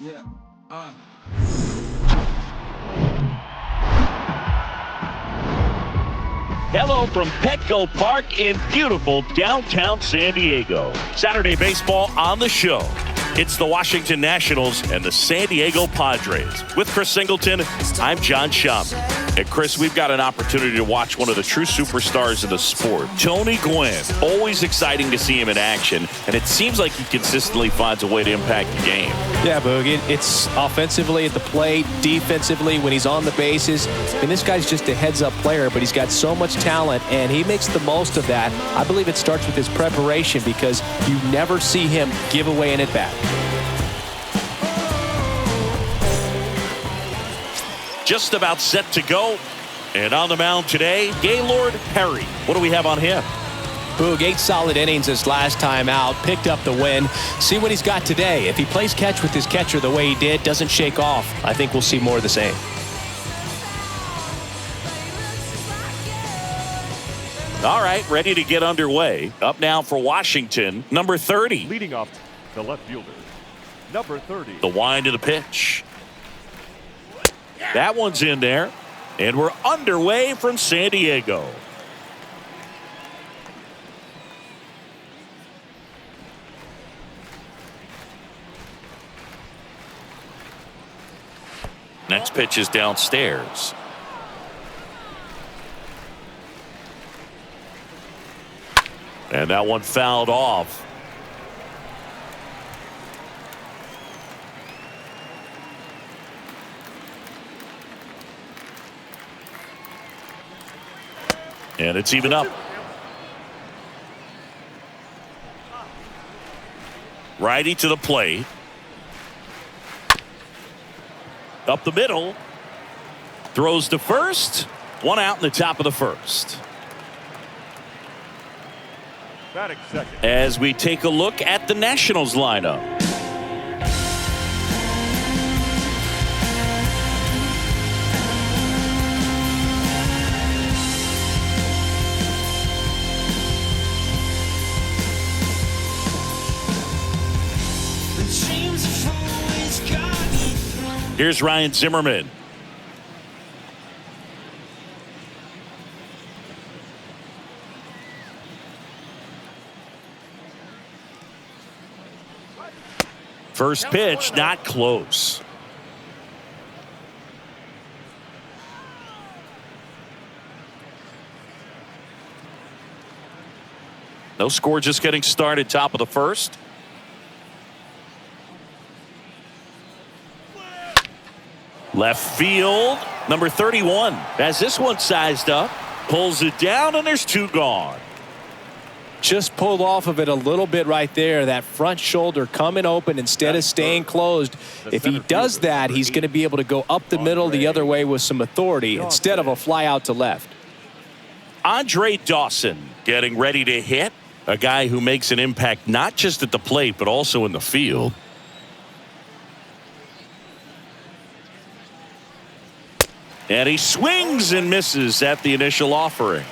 Yeah. Hello from Petco Park in beautiful downtown San Diego. Saturday baseball on the show. It's the Washington Nationals and the San Diego Padres. With Chris Singleton, I'm John Schaub. And Chris, we've got an opportunity to watch one of the true superstars in the sport, Tony Gwynn. Always exciting to see him in action, and it seems like he consistently finds a way to impact the game. Yeah, Boog, it's offensively at the plate, defensively when he's on the bases. And this guy's just a heads-up player, but he's got so much talent, and he makes the most of that. I believe it starts with his preparation because you never see him give away an at-bat. Just about set to go. And on the mound today, Gaylord Perry. What do we have on him? Boog, 8 solid innings his last time out, picked up the win. See what he's got today. If he plays catch with his catcher the way he did, doesn't shake off, I think we'll see more of the same. All right, ready to get underway. Up now for Washington, number 30. Leading off the left fielder, number 30. The wind of the pitch. That one's in there. And we're underway from San Diego. Next pitch is downstairs. And that one fouled off. And it's even up. Righty to the plate. Up the middle. Throws to first. One out in the top of the first. Batting second. As we take a look at the Nationals lineup. Here's Ryan Zimmerman. First pitch, not close. No score, just getting started, top of the first. Left field, number 31. As this one sized up, pulls it down, and there's 2 gone. Just pulled off of it a little bit right there. That front shoulder coming open instead of staying closed. If he does that, he's going to be able to go up the middle the other way with some authority instead of a fly out to left. Andre Dawson getting ready to hit. A guy who makes an impact not just at the plate, but also in the field. And he swings and misses at the initial offering.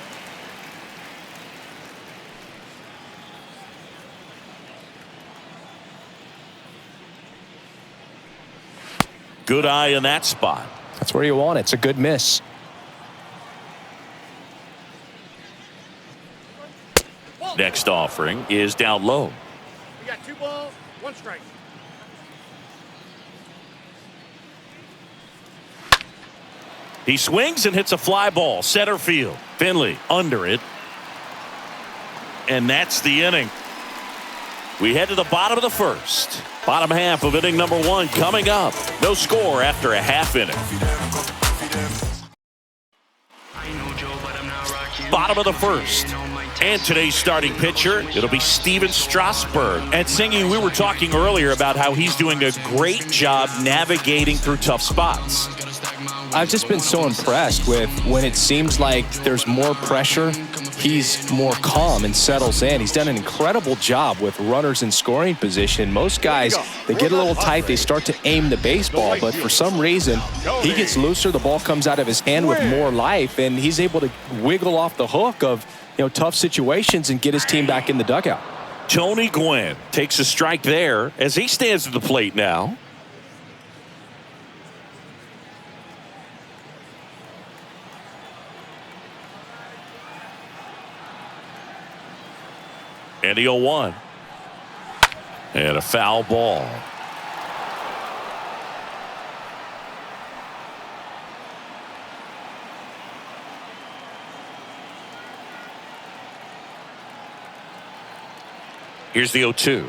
Good eye in that spot. That's where you want it. It's a good miss. Next offering is down low. We got 2 balls, 1 strike. He swings and hits a fly ball, center field. Finley under it. And that's the inning. We head to the bottom of the first. Bottom half of inning number 1 coming up. No score after a half inning. Bottom of the first. And today's starting pitcher, it'll be Steven Strasburg. And Singy, we were talking earlier about how he's doing a great job navigating through tough spots. I've just been so impressed with when it seems like there's more pressure, he's more calm and settles in. He's done an incredible job with runners in scoring position. Most guys, they get a little tight, they start to aim the baseball, but for some reason, he gets looser, the ball comes out of his hand with more life, and he's able to wiggle off the hook of tough situations and get his team back in the dugout. Tony Gwynn takes a strike there as he stands at the plate now. And the 0-1. And a foul ball. Here's the 0-2.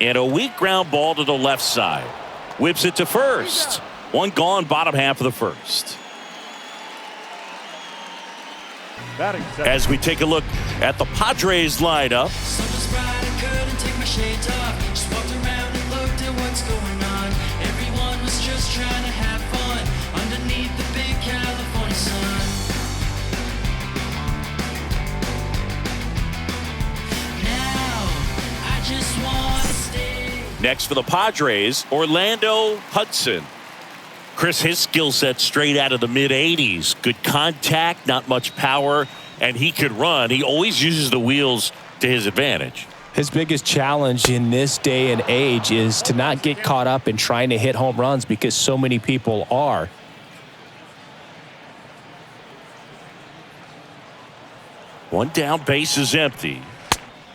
And a weak ground ball to the left side. Whips it to first. One gone, bottom half of the first. As we take a look at the Padres lineup. Everyone was just trying to have fun underneath the big California sun. Now I just want to stay. Next for the Padres, Orlando Hudson. Chris, his skill set straight out of the mid-'80s. Good contact, not much power, and he could run. He always uses the wheels to his advantage. His biggest challenge in this day and age is to not get caught up in trying to hit home runs because so many people are. One down, base is empty.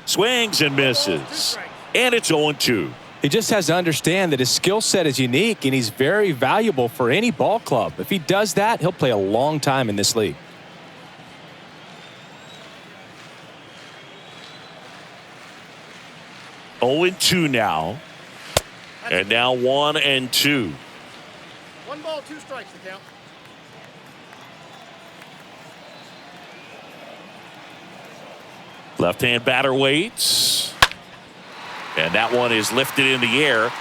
Swings and misses. And it's 0-2. He just has to understand that his skill set is unique and he's very valuable for any ball club. If he does that, he'll play a long time in this league. Oh, 0-2 now. And now 1-2. 1 ball, 2 strikes to count. Left-hand batter waits. And that one is lifted in the air.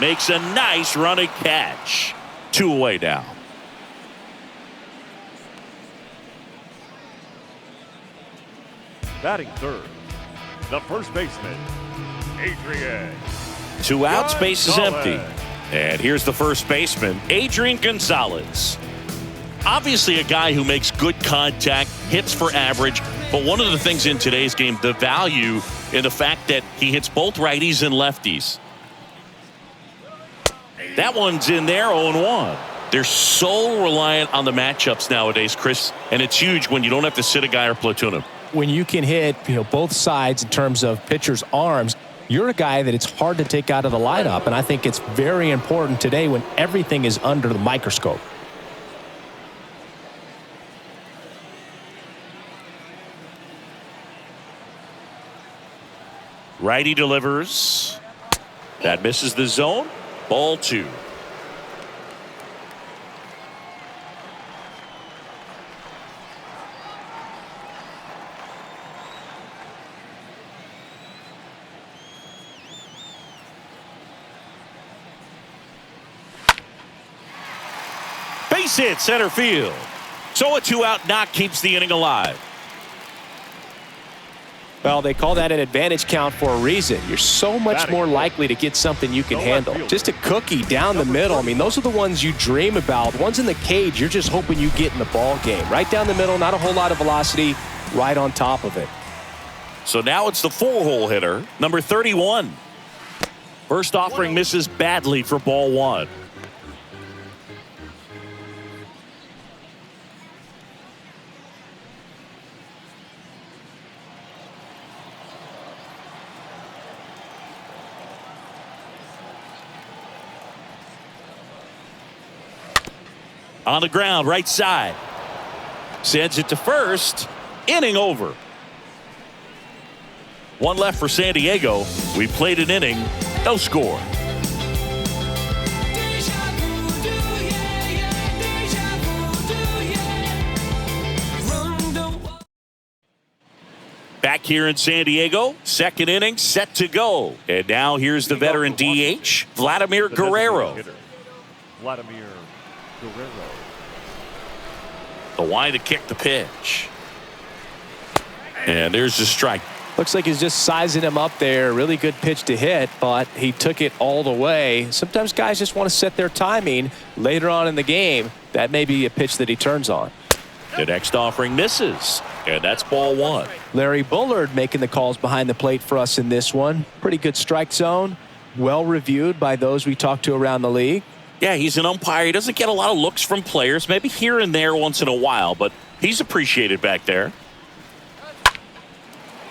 Makes a nice running catch. 2 away now. Batting third, the first baseman, Adrian. 2 outs, base is Gonzalez. empty. And here's the first baseman, Adrian Gonzalez. Obviously a guy who makes good contact, hits for average, but one of the things in today's game, the value in the fact that he hits both righties and lefties. That one's in there, 0-1. They're so reliant on the matchups nowadays, Chris, and it's huge when you don't have to sit a guy or platoon him. When you can hit, both sides in terms of pitchers' arms, you're a guy that it's hard to take out of the lineup, and I think it's very important today when everything is under the microscope. Righty delivers. That misses the zone. Ball 2. Base hit center field. So a 2-out knock keeps the inning alive. Well, they call that an advantage count for a reason. You're so much more likely to get something you can handle. Just a cookie down the middle. I mean, those are the ones you dream about. Ones in the cage, you're just hoping you get in the ball game. Right down the middle, not a whole lot of velocity, right on top of it. So now it's the 4-hole hitter, number 31. First offering misses badly for ball 1. On the ground, right side. Sends it to first. Inning over. 1 left for San Diego. We played an inning. No score. Back here in San Diego, second inning set to go. And now here's the veteran DH, Vladimir Guerrero. Vladimir Guerrero. The wide to kick the pitch. And there's the strike. Looks like he's just sizing him up there. Really good pitch to hit, but he took it all the way. Sometimes guys just want to set their timing later on in the game. That may be a pitch that he turns on. The next offering misses, and that's ball 1. Larry Bullard making the calls behind the plate for us in this one. Pretty good strike zone. Well reviewed by those we talked to around the league. Yeah, he's an umpire. He doesn't get a lot of looks from players, maybe here and there once in a while, but he's appreciated back there.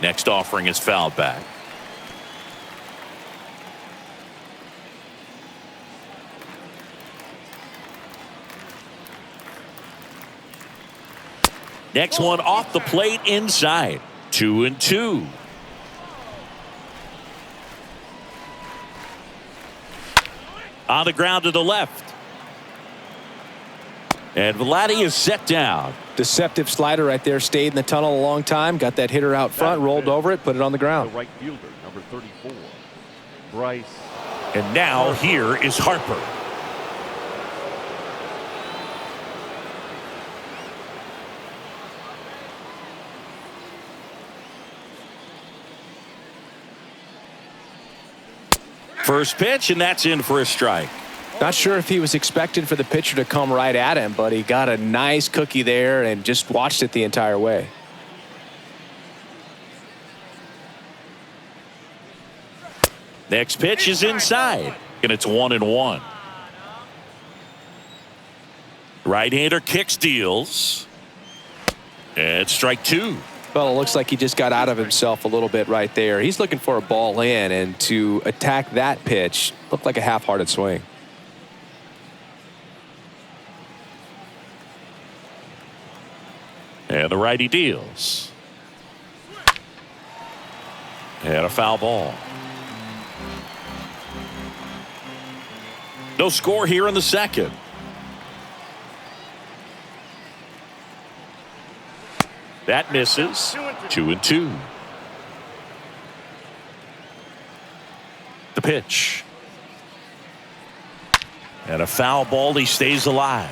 Next offering is fouled back. Next one off the plate inside. 2-2. On the ground to the left. And Vladdy is set down. Deceptive slider right there. Stayed in the tunnel a long time. Got that hitter out front. Rolled over it. Put it on the ground. The right fielder, number 34, Bryce. And now here is Harper. First pitch, and that's in for a strike. Not sure if he was expecting for the pitcher to come right at him, but he got a nice cookie there and just watched it the entire way. Next pitch is inside, and it's 1-1. Right-hander kicks, deals, and strike two. Well, it looks like he just got out of himself a little bit right there. He's looking for a ball in, and to attack that pitch looked like a half-hearted swing. And the righty deals. And a foul ball. No score here in the second. That misses. 2-2. The pitch. And a foul ball. He stays alive.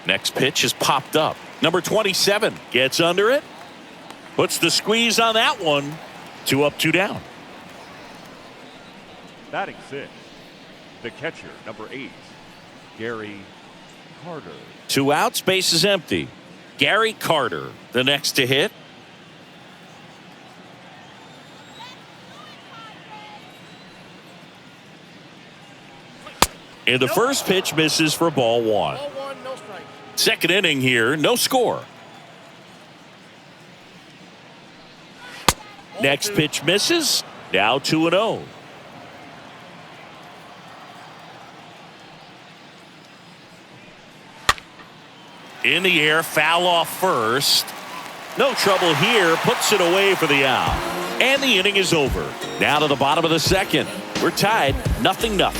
Next pitch is popped up. Number 27 gets under it. Puts the squeeze on that one. 2 up, 2 down. Batting 6, the catcher, number 8, Gary Carter. 2 outs, base is empty. Gary Carter, the next to hit. And the first pitch misses for ball 1. Ball 1, no strike. Second inning here, no score. Next pitch misses. Now 2-0. In the air, foul off first. No trouble here. Puts it away for the out. And the inning is over. Now to the bottom of the second. We're tied 0-0.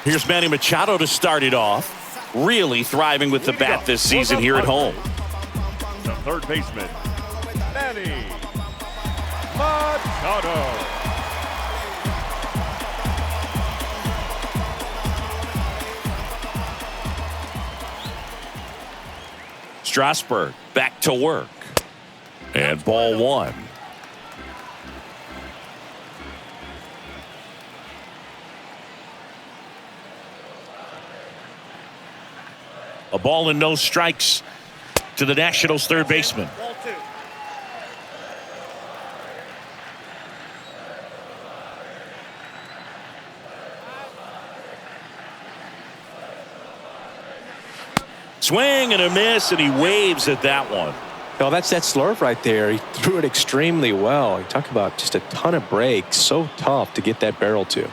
Here's Manny Machado to start it off. Really thriving with the bat this season here at home. The third baseman, Manny Machado. Strasburg back to work. And ball 1. A ball and no strikes to the Nationals' third baseman. Ball 2. Swing and a miss, and he waves at that one. Oh, that's that slurve right there. He threw it extremely well. You talk about just a ton of breaks. So tough to get that barrel to.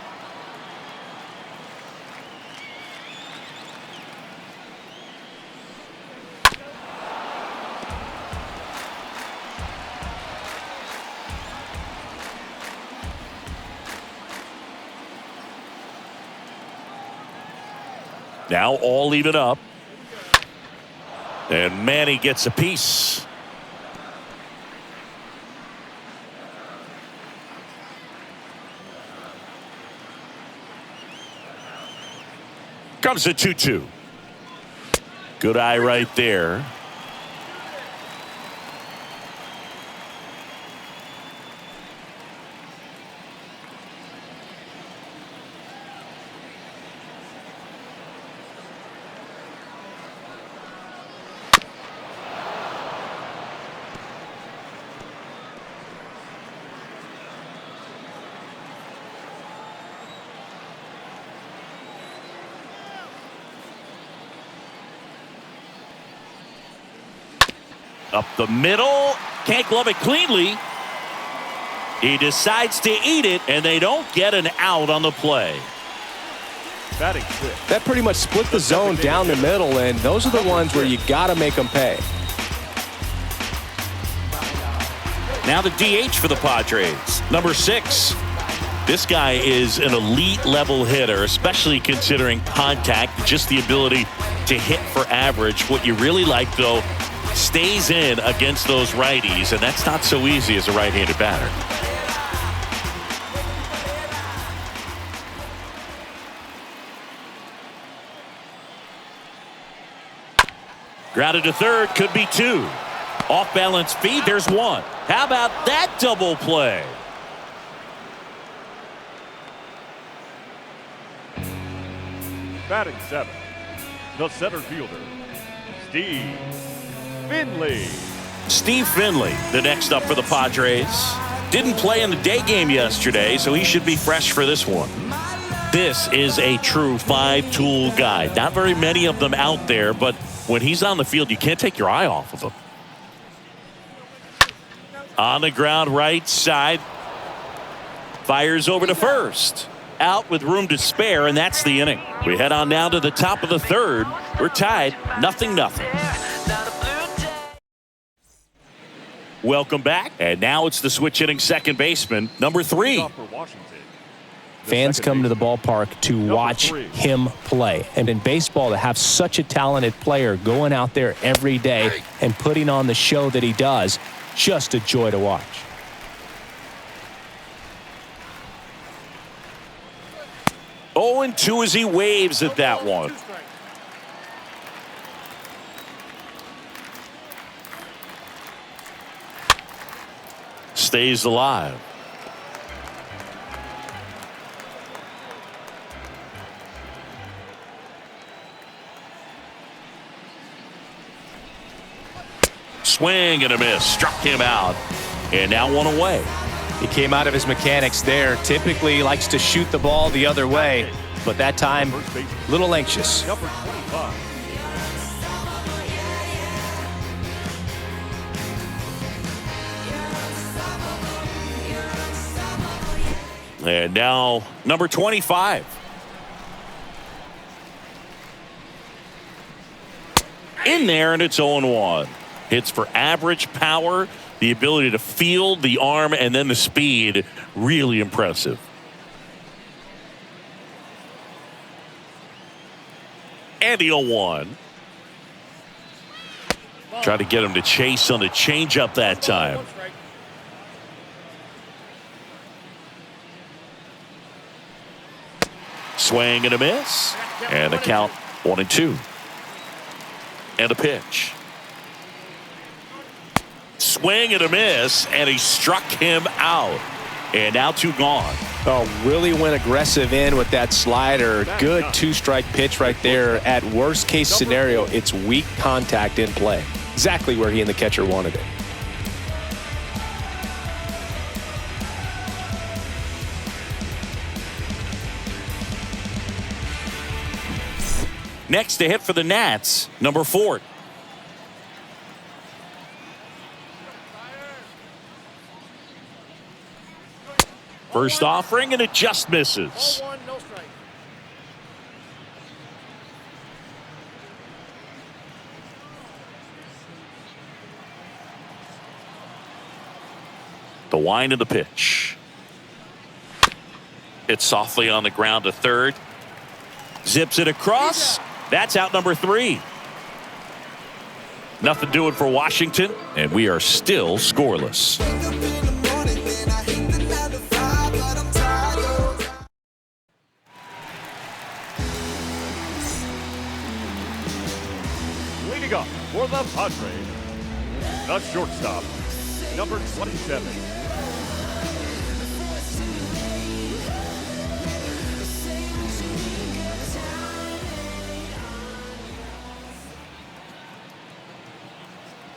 Now all even up. And Manny gets a piece. Comes the 2-2. Good eye right there. Up the middle. Can't glove it cleanly. He decides to eat it, and they don't get an out on the play. Batting fifth. That pretty much split the zone down the middle, and those are the ones where you got to make them pay. Now the DH for the Padres, number 6. This guy is an elite level hitter, especially considering contact, just the ability to hit for average. What you really like, though, stays in against those righties, and that's not so easy as a right-handed batter. Grounded to third, could be 2. Off balance feed, there's 1. How about that double play? Batting 7. The center fielder, Steve Finley. Steve Finley, the next up for the Padres. Didn't play in the day game yesterday, so he should be fresh for this one. This is a true 5-tool guy. Not very many of them out there, but when he's on the field, you can't take your eye off of him. On the ground, right side. Fires over to first. Out with room to spare, and that's the inning. We head on now to the top of the third. We're tied, 0-0. Welcome back, and now it's the switch hitting second baseman, number 3. Fans come to the ballpark to watch him play. And in baseball, to have such a talented player going out there every day and putting on the show that he does, just a joy to watch. Oh, and 2 as he waves at that one. Stays alive. Swing and a miss. Struck him out. And now 1 away. He came out of his mechanics there. Typically he likes to shoot the ball the other way, but that time, a little anxious. Number 25. And now number 25. In there, and it's 0-1. Hits for average power, the ability to field, the arm, and then the speed. Really impressive. And the 0-1. Try to get him to chase on the changeup that time. Swing and a miss. And the count 1-2. And a pitch. Swing and a miss, and he struck him out. And now 2 gone. Oh, really went aggressive in with that slider. Good 2-strike pitch right there. At worst case scenario, it's weak contact in play. Exactly where he and the catcher wanted it. Next to hit for the Nats, number 4. First offering, and it just misses. The wind of the pitch. It's softly on the ground to third. Zips it across. That's out number 3. Nothing doing for Washington, and we are still scoreless. Leading up for the Padres, the shortstop, number 27.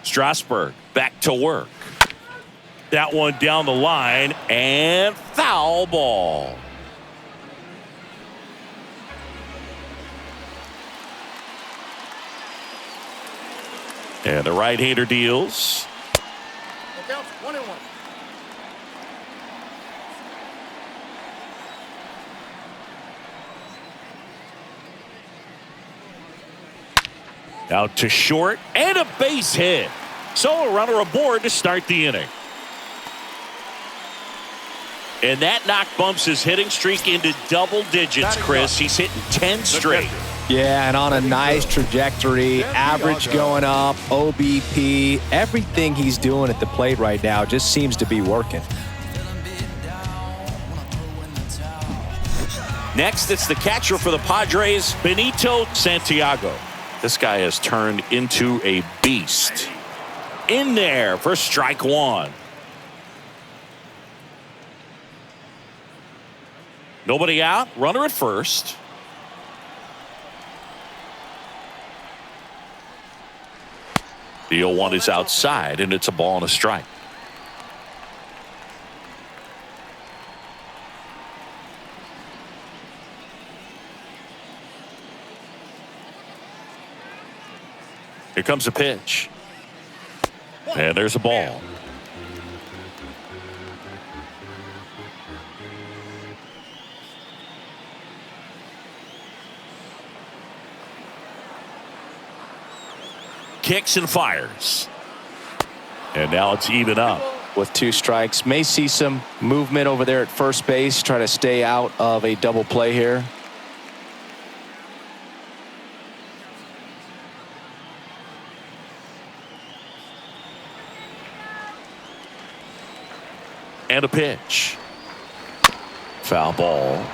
Strasburg back to work. That one down the line, and foul ball. And the right-hander deals. The count's 1-1. Out to short and a base hit. So a runner aboard to start the inning. And that knock bumps his hitting streak into double digits, Chris. He's hitting 10 straight. Yeah, and on a nice trajectory, average going up, OBP, everything he's doing at the plate right now just seems to be working. Next, it's the catcher for the Padres, Benito Santiago. This guy has turned into a beast. In there for strike one. Nobody out, runner at first. The 0-1 is outside, and it's a ball and a strike. Here comes a pitch. And there's a ball. Kicks and fires. And now it's even up. With 2 strikes, may see some movement over there at first base, try to stay out of a double play here. And a pitch. Foul ball.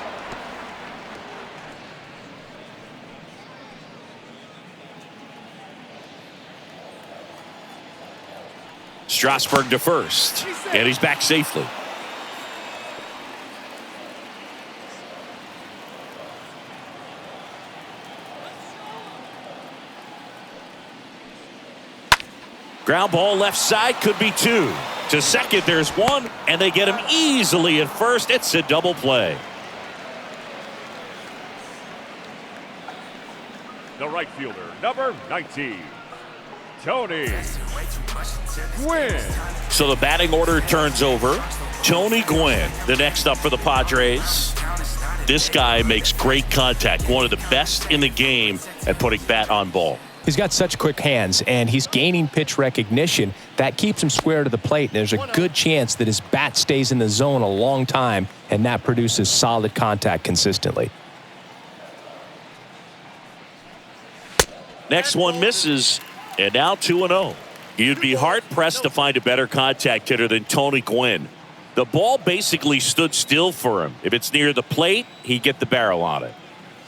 Strasburg to first. And he's back safely. Ground ball left side, could be 2. To second, there's 1, and they get him easily at first. It's a double play. The right fielder, number 19, Tony Gwynn. So the batting order turns over. Tony Gwynn, the next up for the Padres. This guy makes great contact, one of the best in the game at putting bat on ball. He's got such quick hands, and he's gaining pitch recognition. That keeps him square to the plate. There's a good chance that his bat stays in the zone a long time, and that produces solid contact consistently. Next one misses, and now 2-0. You'd be hard-pressed to find a better contact hitter than Tony Gwynn. The ball basically stood still for him. If it's near the plate, he'd get the barrel on it.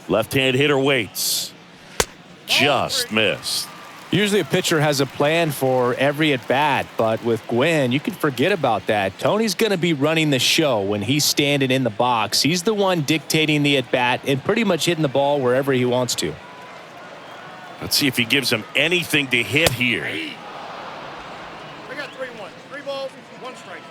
Left-hand hitter waits. Just missed. Usually a pitcher has a plan for every at-bat, but with Gwynn, you can forget about that. Tony's going to be running the show when he's standing in the box. He's the one dictating the at-bat and pretty much hitting the ball wherever he wants to. Let's see if he gives him anything to hit here. I got 3-1. 3 balls, 1 strike.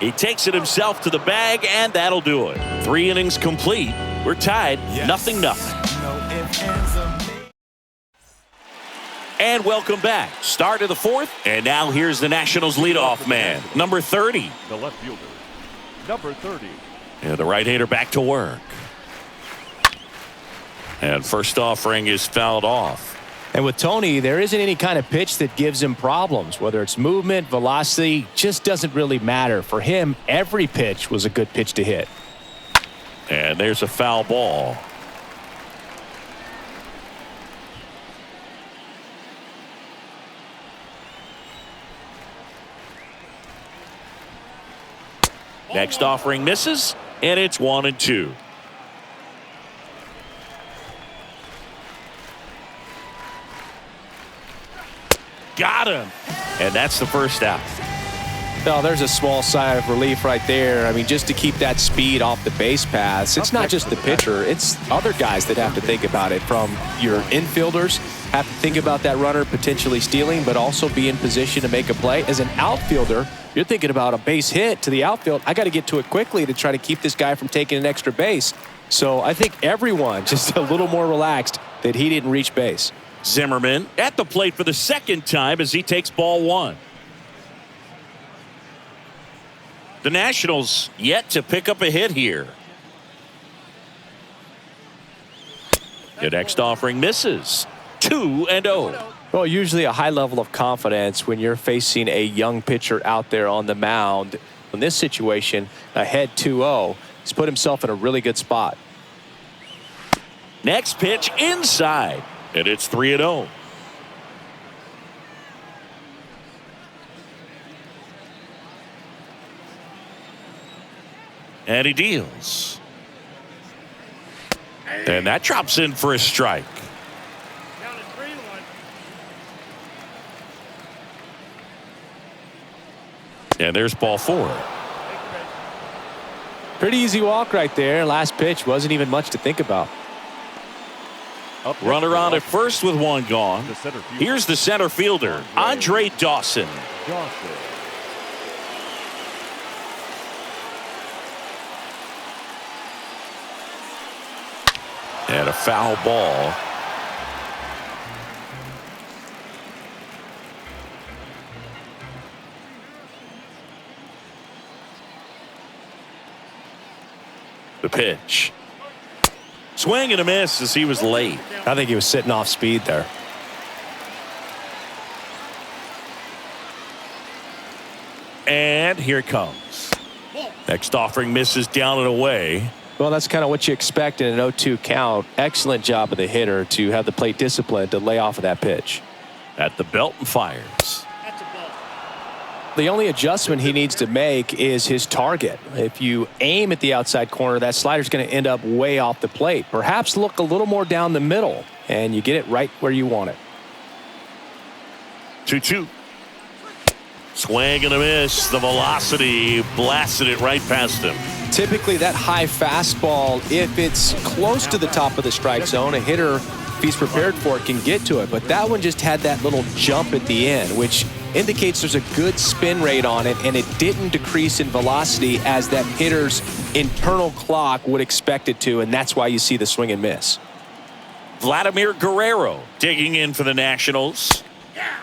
He takes it himself to the bag, and that'll do it. 3 innings complete. We're tied, 0-0. And welcome back. Start of the 4th, and now here's the Nationals leadoff man, number 30. The left fielder, number 30. And the right-hander back to work. And first offering is fouled off. And with Tony, there isn't any kind of pitch that gives him problems. Whether it's movement, velocity, just doesn't really matter. For him, every pitch was a good pitch to hit. And there's a foul ball. Next offering misses, and it's 1-2. Got him. And that's the first out. No, there's a small sigh of relief right there. I mean, just to keep that speed off the base paths. It's not just the pitcher. It's other guys that have to think about it, from your infielders have to think about that runner potentially stealing, but also be in position to make a play. As an outfielder, you're thinking about a base hit to the outfield. I got to get to it quickly to try to keep this guy from taking an extra base. So I think everyone just a little more relaxed that he didn't reach base. Zimmerman at the plate for the second time as he takes ball one. The Nationals yet to pick up a hit here. The next offering misses. 2-0. Well, usually a high level of confidence when you're facing a young pitcher out there on the mound. In this situation, ahead 2-0, he's put himself in a really good spot. Next pitch inside, and it's 3-0. And he deals. And that drops in for a strike. Down to 3-1. And there's ball four. Pretty easy walk right there. Last pitch wasn't even much to think about. Runner on at first with one gone. Here's the center fielder, Andre Dawson. And a foul ball. The pitch. Swing and a miss as he was late. I think he was sitting off speed there. And here it comes. Next offering misses down and away. Well, that's kind of what you expect in an 0-2 count. Excellent job of the hitter to have the plate discipline to lay off of that pitch. At the belt and fires. That's a ball. The only adjustment he needs to make is his target. If you aim at the outside corner, that slider's going to end up way off the plate. Perhaps look a little more down the middle, and you get it right where you want it. 2-2. Swing and a miss. The velocity blasted it right past him. Typically, that high fastball, if it's close to the top of the strike zone, a hitter, if he's prepared for it, can get to it. But that one just had that little jump at the end, which indicates there's a good spin rate on it, and it didn't decrease in velocity as that hitter's internal clock would expect it to, and that's why you see the swing and miss. Vladimir Guerrero digging in for the Nationals.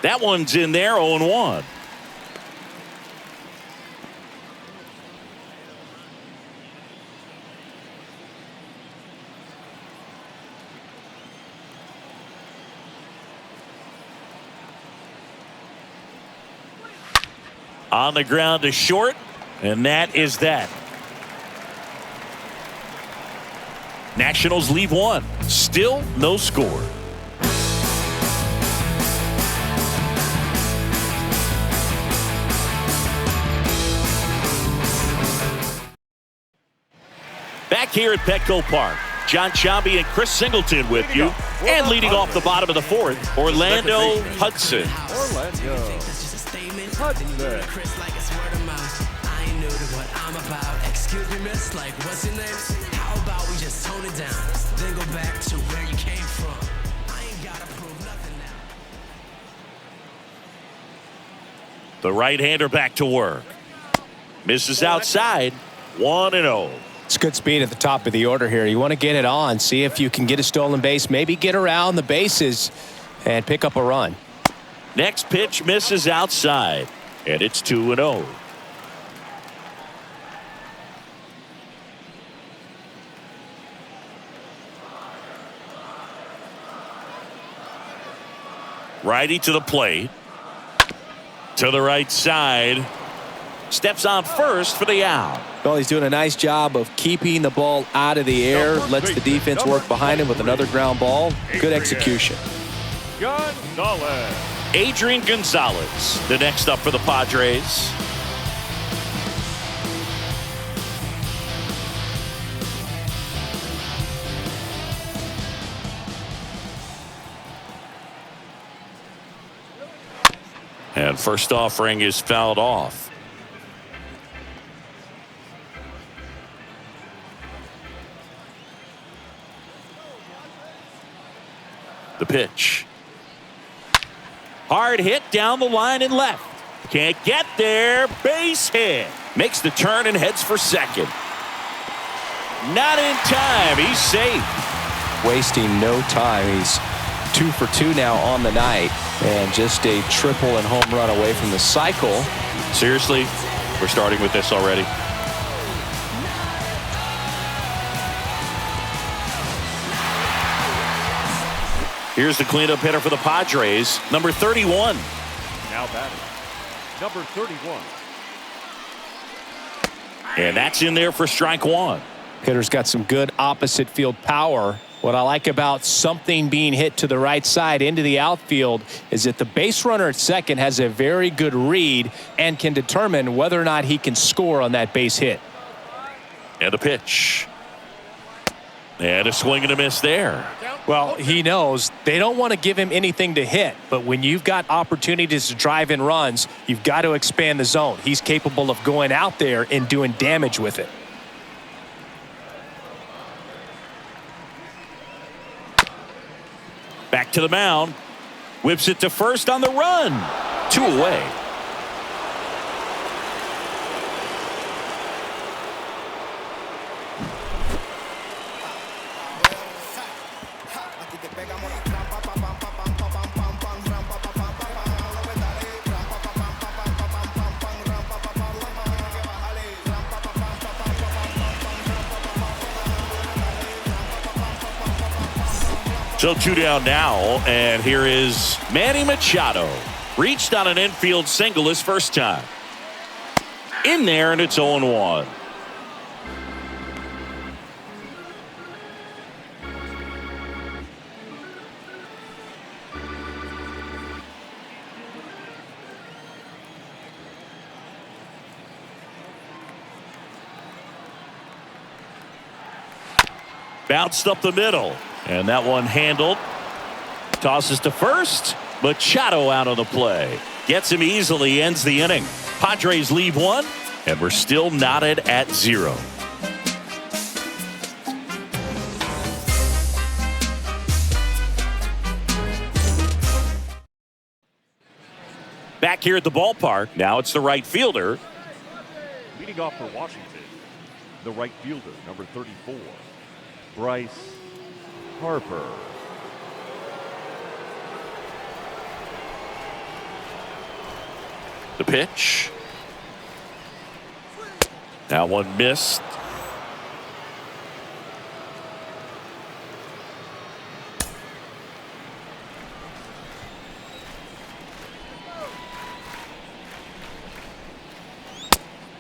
That one's in there, 0-1. On the ground to short, and that is that. Nationals leave one. Still no score. Back here at Petco Park, John Sciambi and Chris Singleton with you. And leading off the bottom of the fourth, Orlando Hudson. Chris like it's word of mouth. I ain't new to what I'm about. Excuse me, miss, like what's your name? How about we just tone it down, then go back to where you came from. I ain't gotta prove nothing now. The right-hander back to work. Misses outside. 1-0. It's good speed at the top of the order here. You want to get it on, see if you can get a stolen base, maybe get around the bases and pick up a run. Next pitch misses outside, and it's 2-0. Righty to the plate. To the right side. Steps on first for the out. Well, he's doing a nice job of keeping the ball out of the air. Lets the defense work behind him with another ground ball. Good execution. Gonzalez. Adrian Gonzalez, the next up for the Padres. And first offering is fouled off. The pitch. Hard hit down the line and left. Can't get there. Base hit. Makes the turn and heads for second. Not in time. He's safe. Wasting no time. He's 2 for 2 now on the night, and just a triple and home run away from the cycle. Seriously, we're starting with this already. Here's the cleanup hitter for the Padres, number 31. Now batting, number 31. And that's in there for strike one. Hitter's got some good opposite field power. What I like about something being hit to the right side into the outfield is that the base runner at second has a very good read and can determine whether or not he can score on that base hit. And a pitch. And a swing and a miss there. Well, he knows they don't want to give him anything to hit, but when you've got opportunities to drive in runs, you've got to expand the zone. He's capable of going out there and doing damage with it. Back to the mound. Whips it to first on the run. 2 away. So 2 down now, and here is Manny Machado. Reached on an infield single his first time. In there, and it's 0-1. Bounced up the middle. And that one handled. Tosses to first. Machado out of the play. Gets him easily, ends the inning. Padres leave 1, and we're still knotted at 0. Back here at the ballpark, now it's the right fielder. Leading off for Washington, the right fielder, number 34, Bryce Harper. The pitch. Now one missed.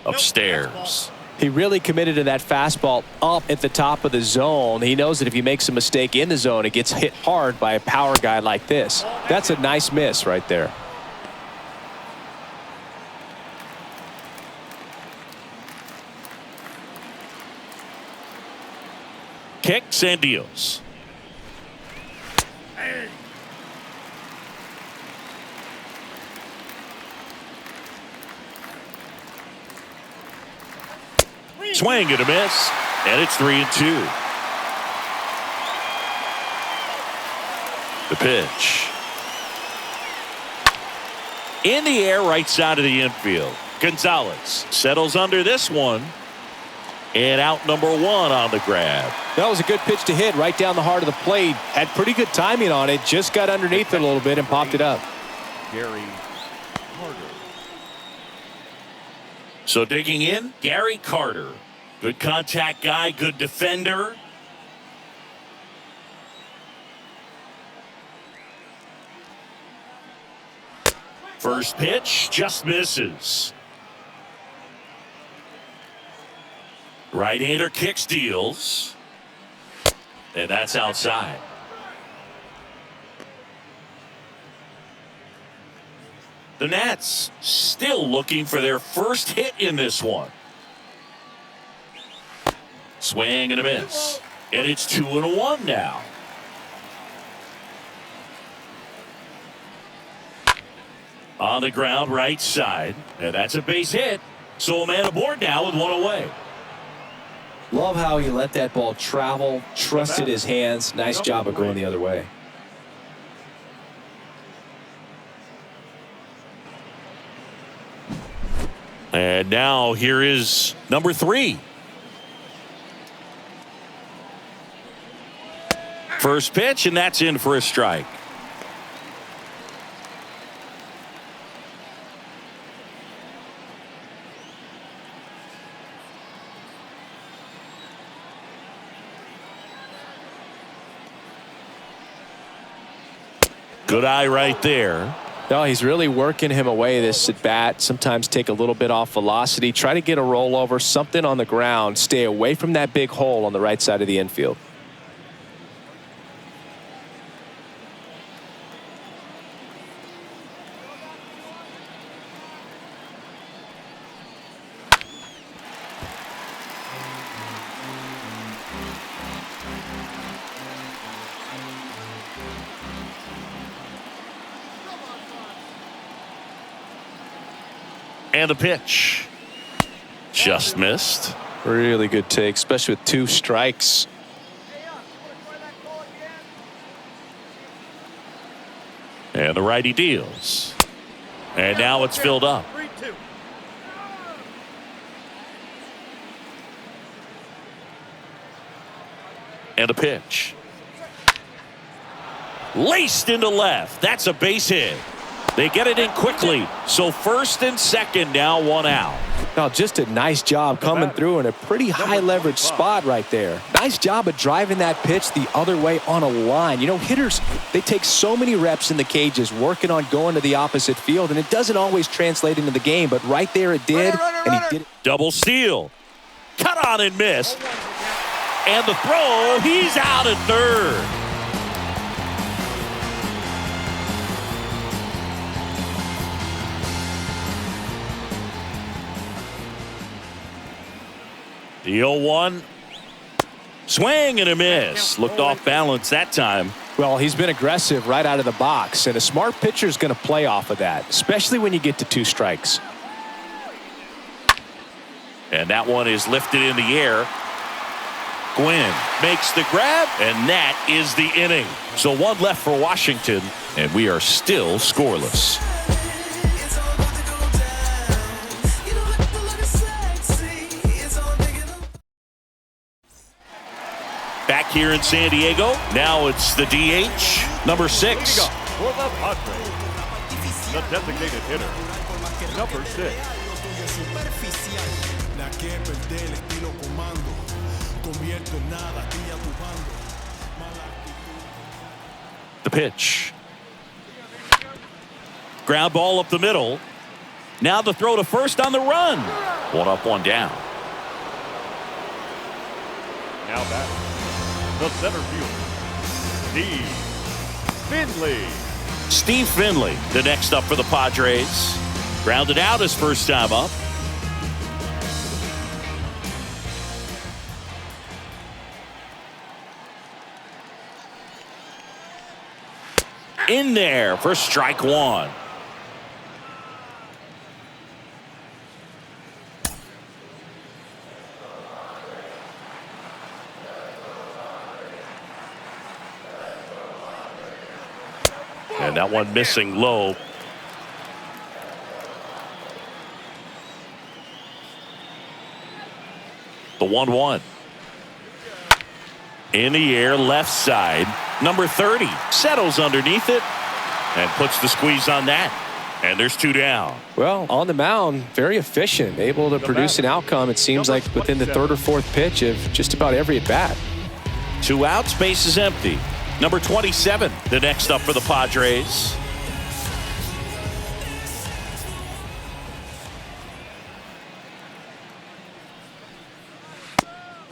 Upstairs. He really committed to that fastball up at the top of the zone. He knows that if he makes a mistake in the zone, it gets hit hard by a power guy like this. That's a nice miss right there. Kicks and deals. Swing and a miss, and it's 3-2. The pitch. In the air, right side of the infield. Gonzalez settles under this one. And out number 1 on the grab. That was a good pitch to hit right down the heart of the plate. Had pretty good timing on it. Just got underneath it a little bit and popped it up. Gary Carter. So digging in, Gary Carter. Good contact guy, good defender. First pitch just misses. Right-hander kicks, deals. And that's outside. The Nats still looking for their first hit in this one. Swing and a miss. And it's 2-1 now. On the ground, right side. And that's a base hit. So a man aboard now with 1 away. Love how he let that ball travel, trusted his hands. Nice job of going the other way. And now here is number 3. First pitch, and that's in for a strike. Good eye right there. No, he's really working him away this at bat. Sometimes take a little bit off velocity. Try to get a rollover, something on the ground. Stay away from that big hole on the right side of the infield. And a pitch. Just missed. Really good take, especially with 2 strikes. And the righty deals. And now it's filled up. 3-2. And a pitch. Laced into left. That's a base hit. They get it in quickly. So first and second, now 1 out. Now, just a nice job coming through in a pretty high leverage spot right there. Nice job of driving that pitch the other way on a line. You know, hitters, they take so many reps in the cages working on going to the opposite field, and it doesn't always translate into the game, but right there it did, and he did it. Double steal. Cut on and miss. And the throw, he's out at third. The 0-1. Swing and a miss. Looked off balance that time. Well, he's been aggressive right out of the box, and a smart pitcher is going to play off of that, especially when you get to 2 strikes. And that one is lifted in the air. Gwynn makes the grab, and that is the inning. So 1 left for Washington, and we are still scoreless. Back here in San Diego, now it's the DH, number 6. For the Padres, the designated hitter, number 6. The pitch. Ground ball up the middle. Now the throw to first on the run. 1 up, 1 down. Now back, the center fielder, Steve Finley. Steve Finley, the next up for the Padres. Grounded out his first time up. In there for strike 1. And that one missing low. The 1-1. In the air, left side. Number 30 settles underneath it and puts the squeeze on that. And there's 2 down. Well, on the mound, very efficient, able to produce an outcome, it seems like, within the 3rd or 4th pitch of just about every at-bat. 2 outs, base is empty. Number 27, the next up for the Padres.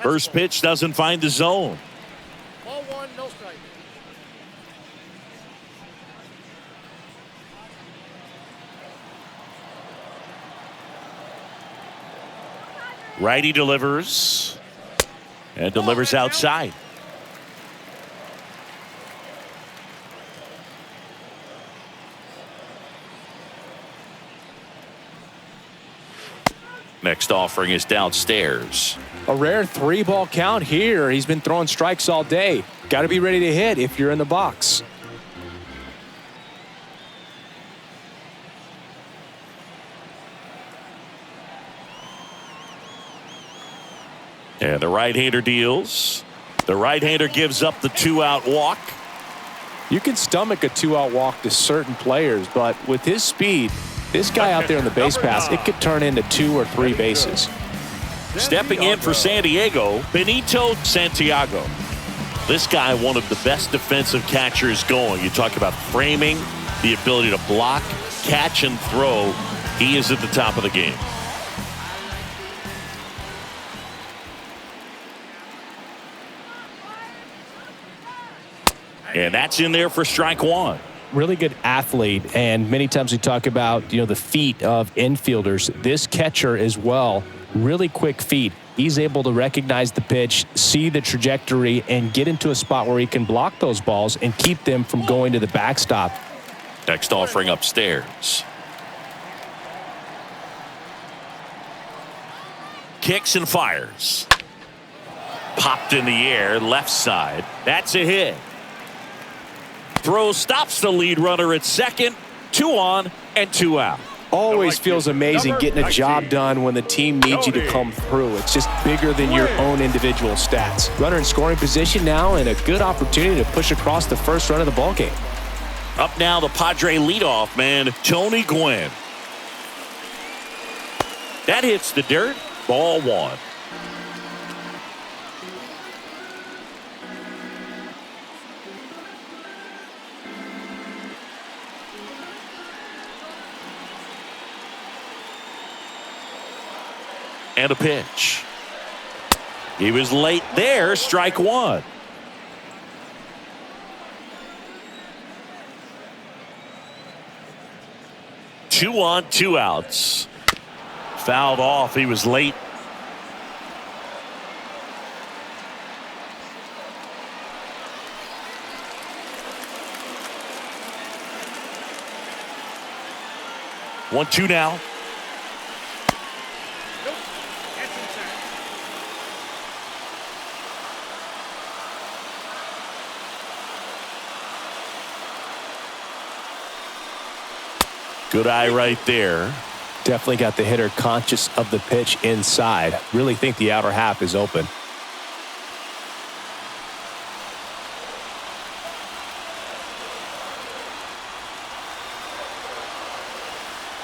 First pitch doesn't find the zone. Ball 1, no strike. Righty delivers. And delivers outside. Next offering is downstairs. A rare 3-ball count here. He's been throwing strikes all day. Got to be ready to hit if you're in the box. And the right-hander deals. The right-hander gives up the 2-out walk. You can stomach a 2-out walk to certain players, but with his speed, this guy out there in the base pass, it could turn into 2 or 3 bases. Stepping in for San Diego, Benito Santiago. This guy, one of the best defensive catchers going. You talk about framing, the ability to block, catch, and throw. He is at the top of the game. And that's in there for strike one. Really good athlete, and many times we talk about, the feet of infielders. This catcher as well, really quick feet. He's able to recognize the pitch, see the trajectory, and get into a spot where he can block those balls and keep them from going to the backstop. Next offering upstairs. Kicks and fires. Popped in the air, left side. That's a hit. Throw stops the lead runner at second. 2 on and 2 out. Always feels amazing getting a job done when the team needs you to come through. It's just bigger than your own individual stats. Runner in scoring position now, and a good opportunity to push across the first run of the ballgame. Up now, the Padre leadoff man, Tony Gwynn. That hits the dirt. Ball 1. And a pitch. He was late there. Strike 1. Two on, 2 outs. Fouled off. He was late. One, 2 now. Good eye right there. Definitely got the hitter conscious of the pitch inside. Really think the outer half is open.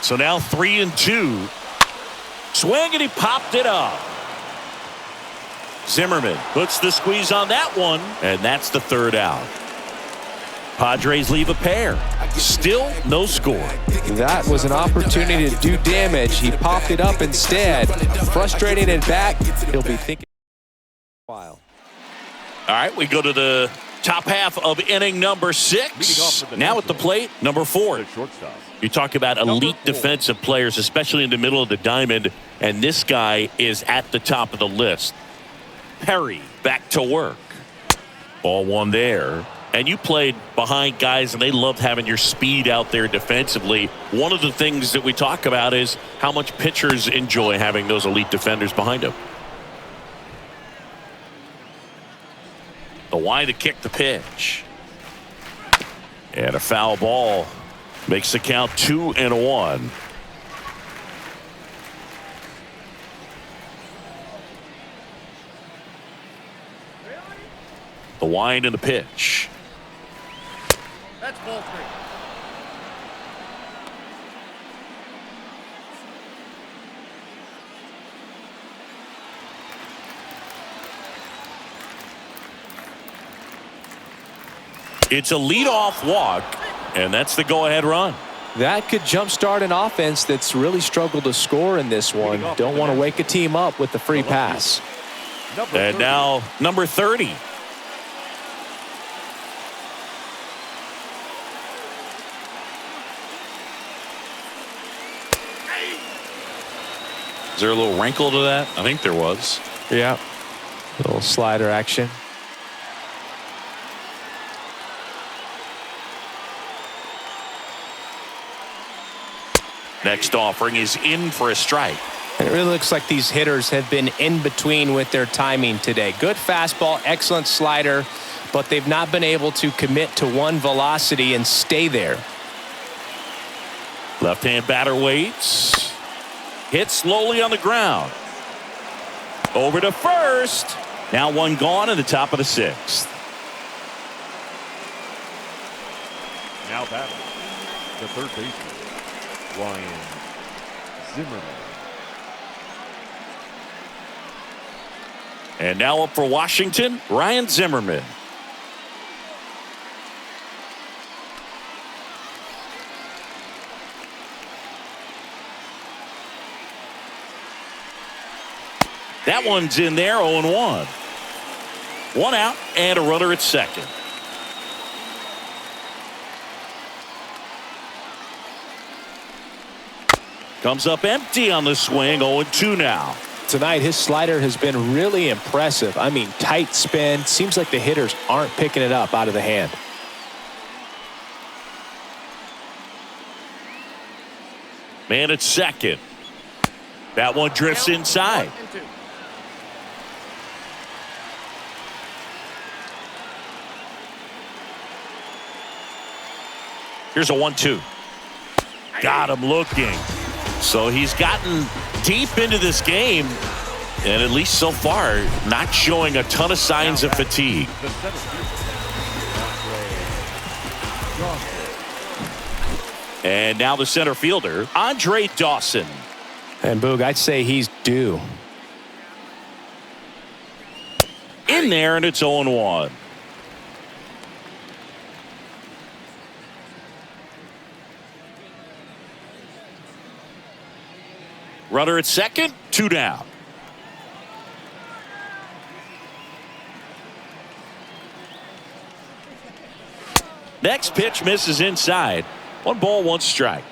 So now 3-2. Swing, and he popped it up. Zimmerman puts the squeeze on that one, and that's the 3rd out. Padres leave a pair. Still no score. That was an opportunity to do damage. He popped it up instead. Frustrating and back. He'll be thinking a while. All right, we go to the top half of inning number 6. Now at the plate, number 4. You talk about elite defensive players, especially in the middle of the diamond, and this guy is at the top of the list. Perry back to work. Ball 1 there. And you played behind guys, and they loved having your speed out there defensively. One of the things that we talk about is how much pitchers enjoy having those elite defenders behind them. The wind to kick the pitch. And a foul ball makes the count 2-1. The wind and the pitch. That's ball 3. It's a leadoff walk, and that's the go-ahead run. That could jumpstart an offense that's really struggled to score in this one. Don't want to wake a team up with the free pass. And now number 30. Is there a little wrinkle to that? I think there was. Yeah. A little slider action. Next offering is in for a strike. And it really looks like these hitters have been in between with their timing today. Good fastball, excellent slider, but they've not been able to commit to one velocity and stay there. Left-hand batter waits. Hit slowly on the ground. Over to first. Now one gone in the top of the 6th. Now batting, the third baseman, Ryan Zimmerman. And now up for Washington, Ryan Zimmerman. That one's in there, 0-1. 1 out and a runner at second. Comes up empty on the swing, 0-2 now. Tonight, his slider has been really impressive. I mean, tight spin. Seems like the hitters aren't picking it up out of the hand. Man at second. That one drifts inside. Here's a 1-2. Got him looking. So he's gotten deep into this game, and at least so far, not showing a ton of signs of fatigue. And now the center fielder, Andre Dawson. And Boog, I'd say he's due. In there, and it's 0-1. Runner at second, 2 down. Next pitch misses inside. 1 ball, 1 strike.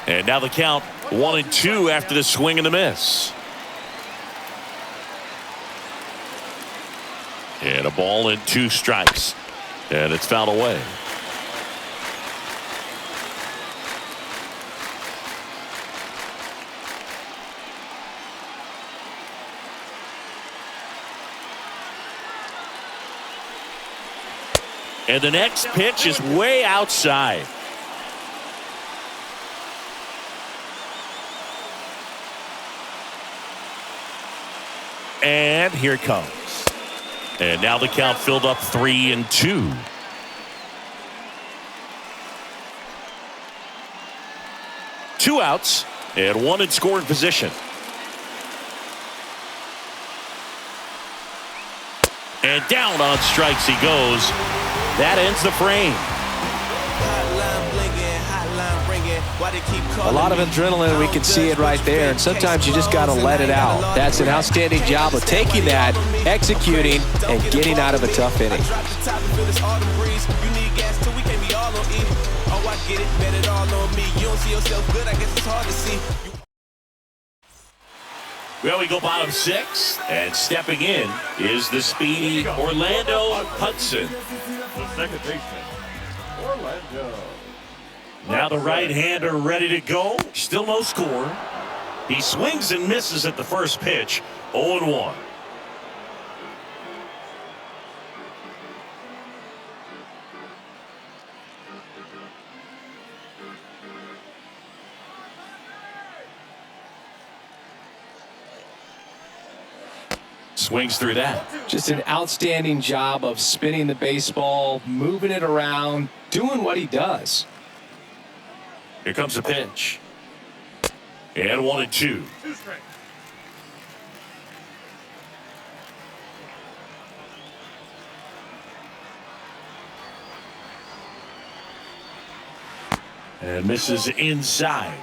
And now the count 1-2 after the swing and the miss. And a ball and 2 strikes. And it's fouled away. And the next pitch is way outside. And here it comes. And now the count filled up 3-2. Two outs and 1 in scoring position. And down on strikes he goes. That ends the frame. A lot of adrenaline, we can see it right there, and sometimes you just got to let it out. That's an outstanding job of taking that, executing, and getting out of a tough inning. Well, we go bottom 6, and stepping in is the speedy Orlando Hudson. The second baseman, Orlando. Now the right-hander ready to go. Still no score. He swings and misses at the first pitch. 0-1. Swings through that. Just an outstanding job of spinning the baseball, moving it around, doing what he does. Here comes the pitch. And 1-2. And misses inside.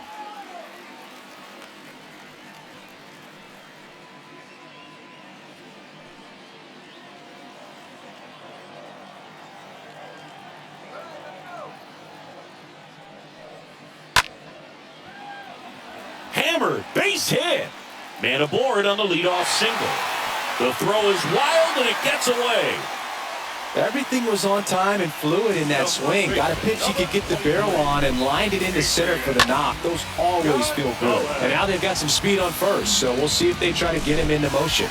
Hammered, base hit. Man aboard on the leadoff single. The throw is wild and it gets away. Everything was on time and fluid in that swing. Got a pitch he could get the barrel on and lined it into center for the knock. Those always feel good. And now they've got some speed on first, so we'll see if they try to get him into motion.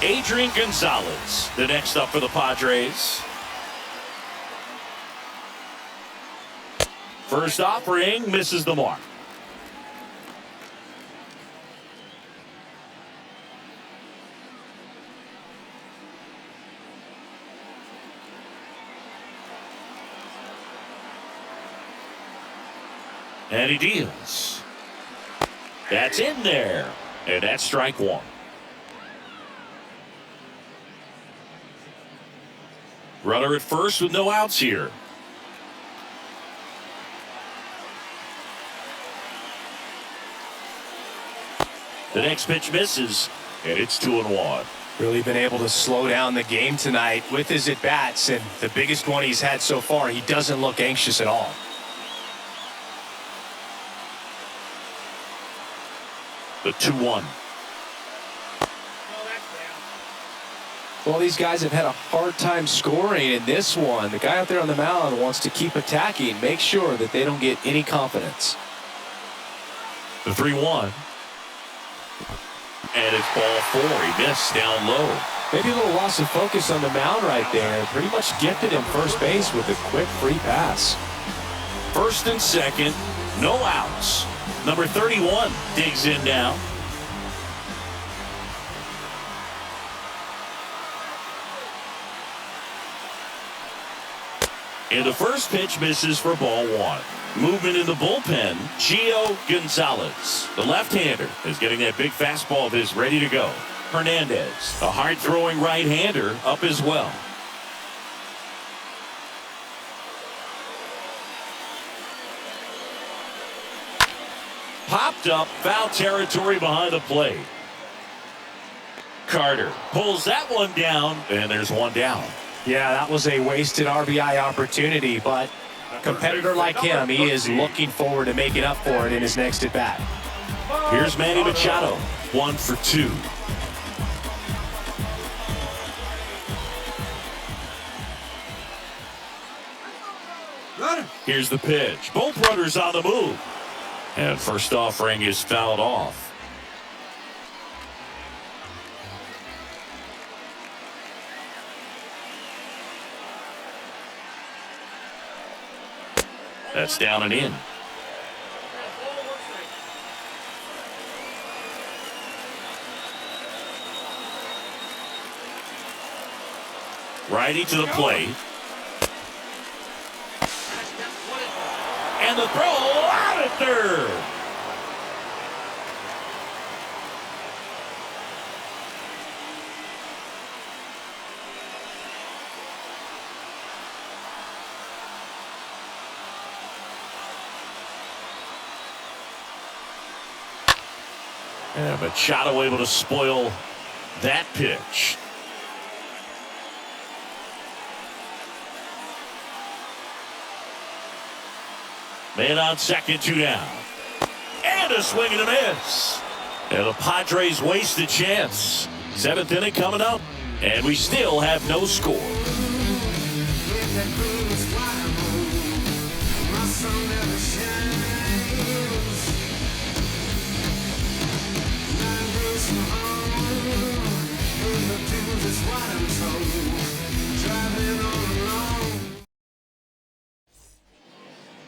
Adrian Gonzalez, the next up for the Padres. First offering misses the mark. And he deals. That's in there. And that's strike one. Runner at first with no outs here. The next pitch misses, and it's 2-1. Really been able to slow down the game tonight with his at-bats, and the biggest one he's had so far, he doesn't look anxious at all. The 2-1. Well, these guys have had a hard time scoring in this one. The guy out there on the mound wants to keep attacking, make sure that they don't get any confidence. The 3-1. And it's ball 4. He missed down low. Maybe a little loss of focus on the mound right there. Pretty much gifted him first base with a quick free pass. First and second, no outs. Number 31 digs in now. And the first pitch misses for ball 1. Movement in the bullpen, Gio Gonzalez. The left-hander is getting that big fastball of his ready to go. Hernandez, a hard-throwing right-hander, up as well. Popped up, foul territory behind the plate. Carter pulls that one down, and there's one down. Yeah, that was a wasted RBI opportunity, but a competitor like him, he is looking forward to making up for it in his next at-bat. Here's Manny Machado, 1 for 2. Here's the pitch. Both runners on the move. And first offering is fouled off. That's down and in. Righty to the plate. And the throw out at third. And Machado able to spoil that pitch. Man on second, 2 down. And a swing and a miss. And the Padres waste a chance. 7th inning coming up. And we still have no score.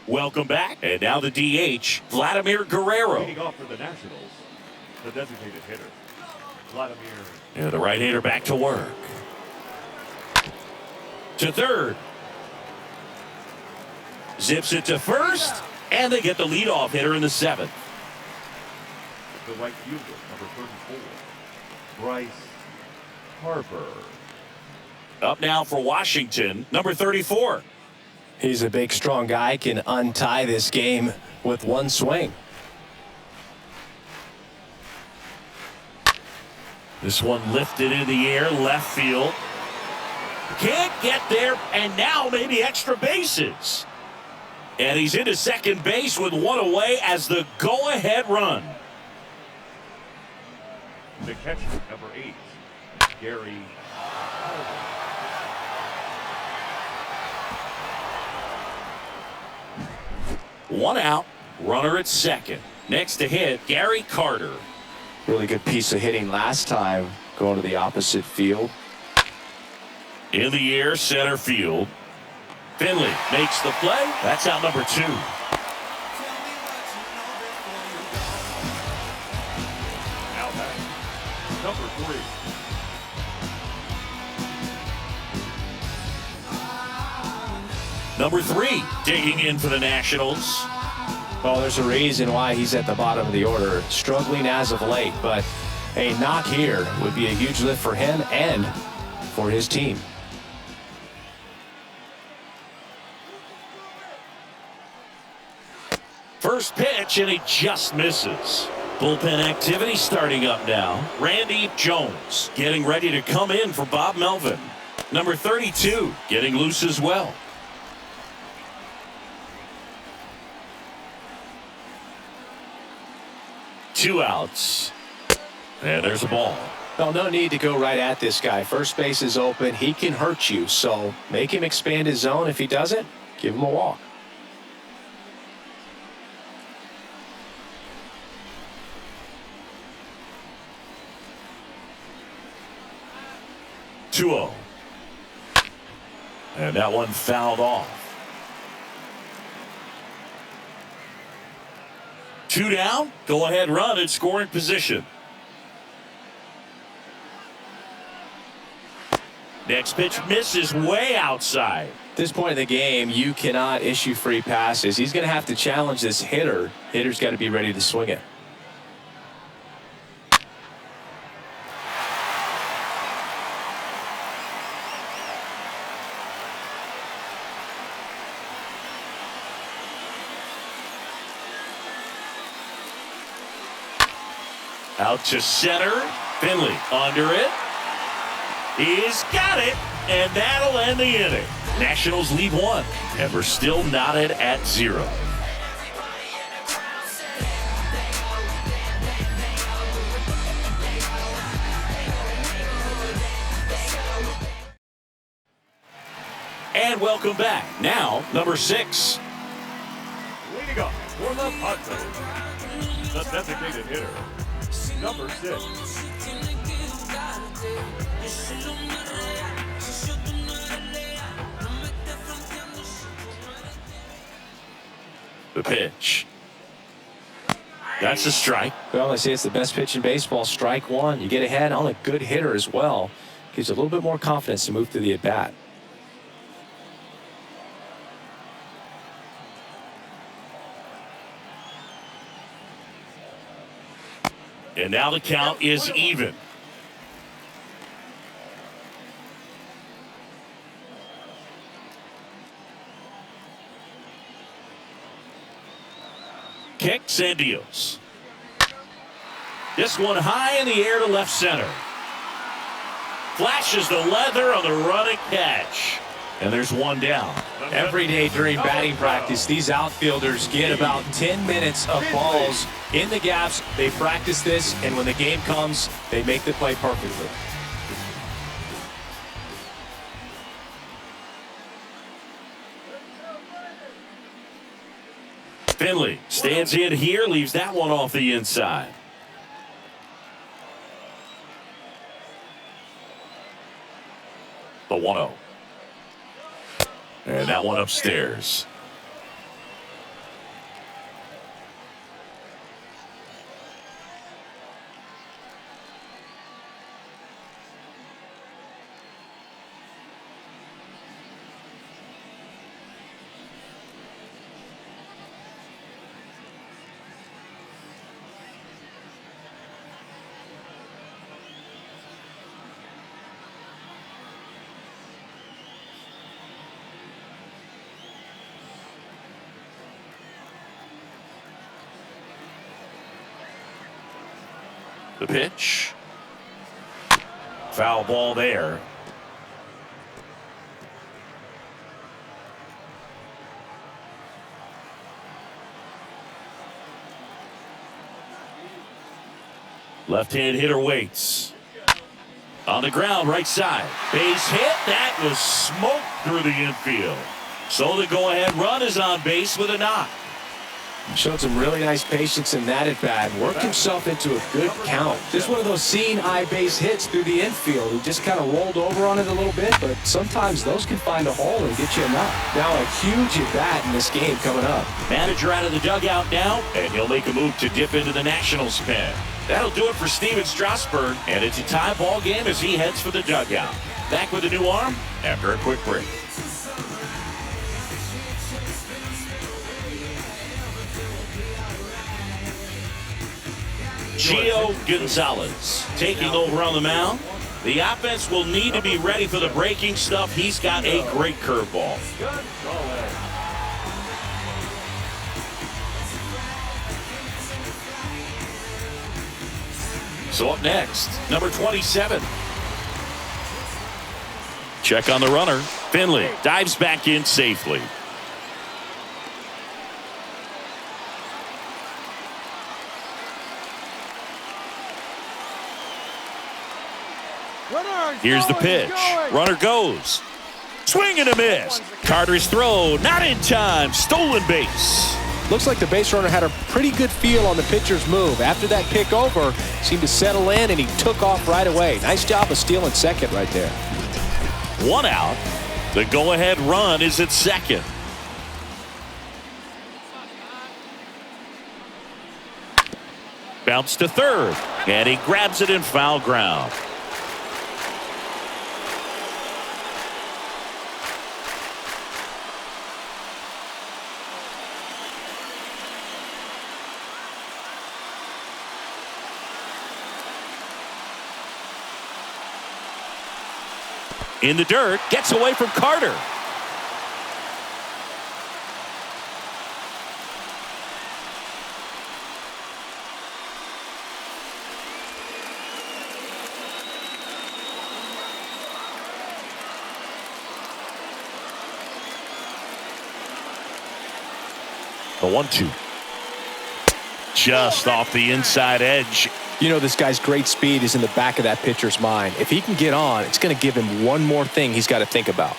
Welcome back. And now the DH, Vladimir Guerrero. Leading off for the Nationals, the designated hitter, Vladimir. Yeah, the right-hander back to work. To third. Zips it to first. And they get the leadoff hitter in the 7th. The right fielder, number 34, Bryce Harper. Up now for Washington, number 34. He's a big, strong guy, can untie this game with one swing. This one lifted in the air, left field. Can't get there, and now maybe extra bases. And he's into second base with one away as the go-ahead run. The catcher, number 8, Gary. One out, runner at second. Next to hit, Gary Carter. Really good piece of hitting last time. going to the opposite field. In the air, center field. Finley makes the play. That's out number 2. Now back, number 3. Number 3 digging in for the Nationals. Well, there's a reason why he's at the bottom of the order. Struggling as of late, but a knock here would be a huge lift for him and for his team. First pitch, and he just misses. Bullpen activity starting up now. Randy Jones getting ready to come in for Bob Melvin. Number 32 getting loose as well. Two outs. And there's a ball. Well, no need to go right at this guy. First base is open. He can hurt you, so make him expand his zone. If he doesn't, give him a walk. Two-0. And that one fouled off. 2 down. Go ahead run in scoring position. Next pitch misses way outside. At this point in the game, you cannot issue free passes. He's going to have to challenge this hitter. Hitter's got to be ready to swing it. Out to center. Finley under it. He's got it, and that'll end the inning. Nationals lead 1, and we're still knotted at 0. And welcome back. Now, number 6. Leading up for the Padres, the designated hitter, number 6. The pitch. That's a strike. Well, I say it's the best pitch in baseball. Strike one. You get ahead on a good hitter as well. Gives you a little bit more confidence to move through the at-bat. And now the count is even. Kicks and deals. This one high in the air to left center. Flashes the leather on the running catch. And there's one down. Every day during batting practice, these outfielders get about 10 minutes of balls in the gaps. They practice this, and when the game comes, they make the play perfectly. Finley stands in here, leaves that one off the inside. The 1-0. And that one upstairs. The pitch. Foul ball there. Left-hand hitter waits. On the ground, right side. Base hit. That was smoked through the infield. So the go-ahead run is on base with a knock. Showed some really nice patience in that at bat. Worked himself into a good count. Just one of those seeing eye base hits through the infield. He just kind of rolled over on it a little bit, but sometimes those can find a hole and get you a knock. Now a huge at bat in this game coming up. Manager out of the dugout now, and he'll make a move to dip into the Nationals pen. That'll do it for Steven Strasburg, and it's a tie ball game as he heads for the dugout. Back with a new arm after a quick break. Gio Gonzalez taking over on the mound. The offense will need to be ready for the breaking stuff. He's got a great curveball. So up next, number 27. Check on the runner. Finley dives back in safely. Here's the pitch. Runner goes. Swing and a miss. Carter's throw, not in time. Stolen base. Looks like the base runner had a pretty good feel on the pitcher's move. After that pick over, seemed to settle in, and he took off right away. Nice job of stealing second right there. One out. The go-ahead run is at second. Bounce to third, and he grabs it in foul ground. In the dirt, gets away from Carter. The 1-2. Just off the inside edge. You know, this guy's great speed is in the back of that pitcher's mind. If he can get on, it's going to give him one more thing he's got to think about.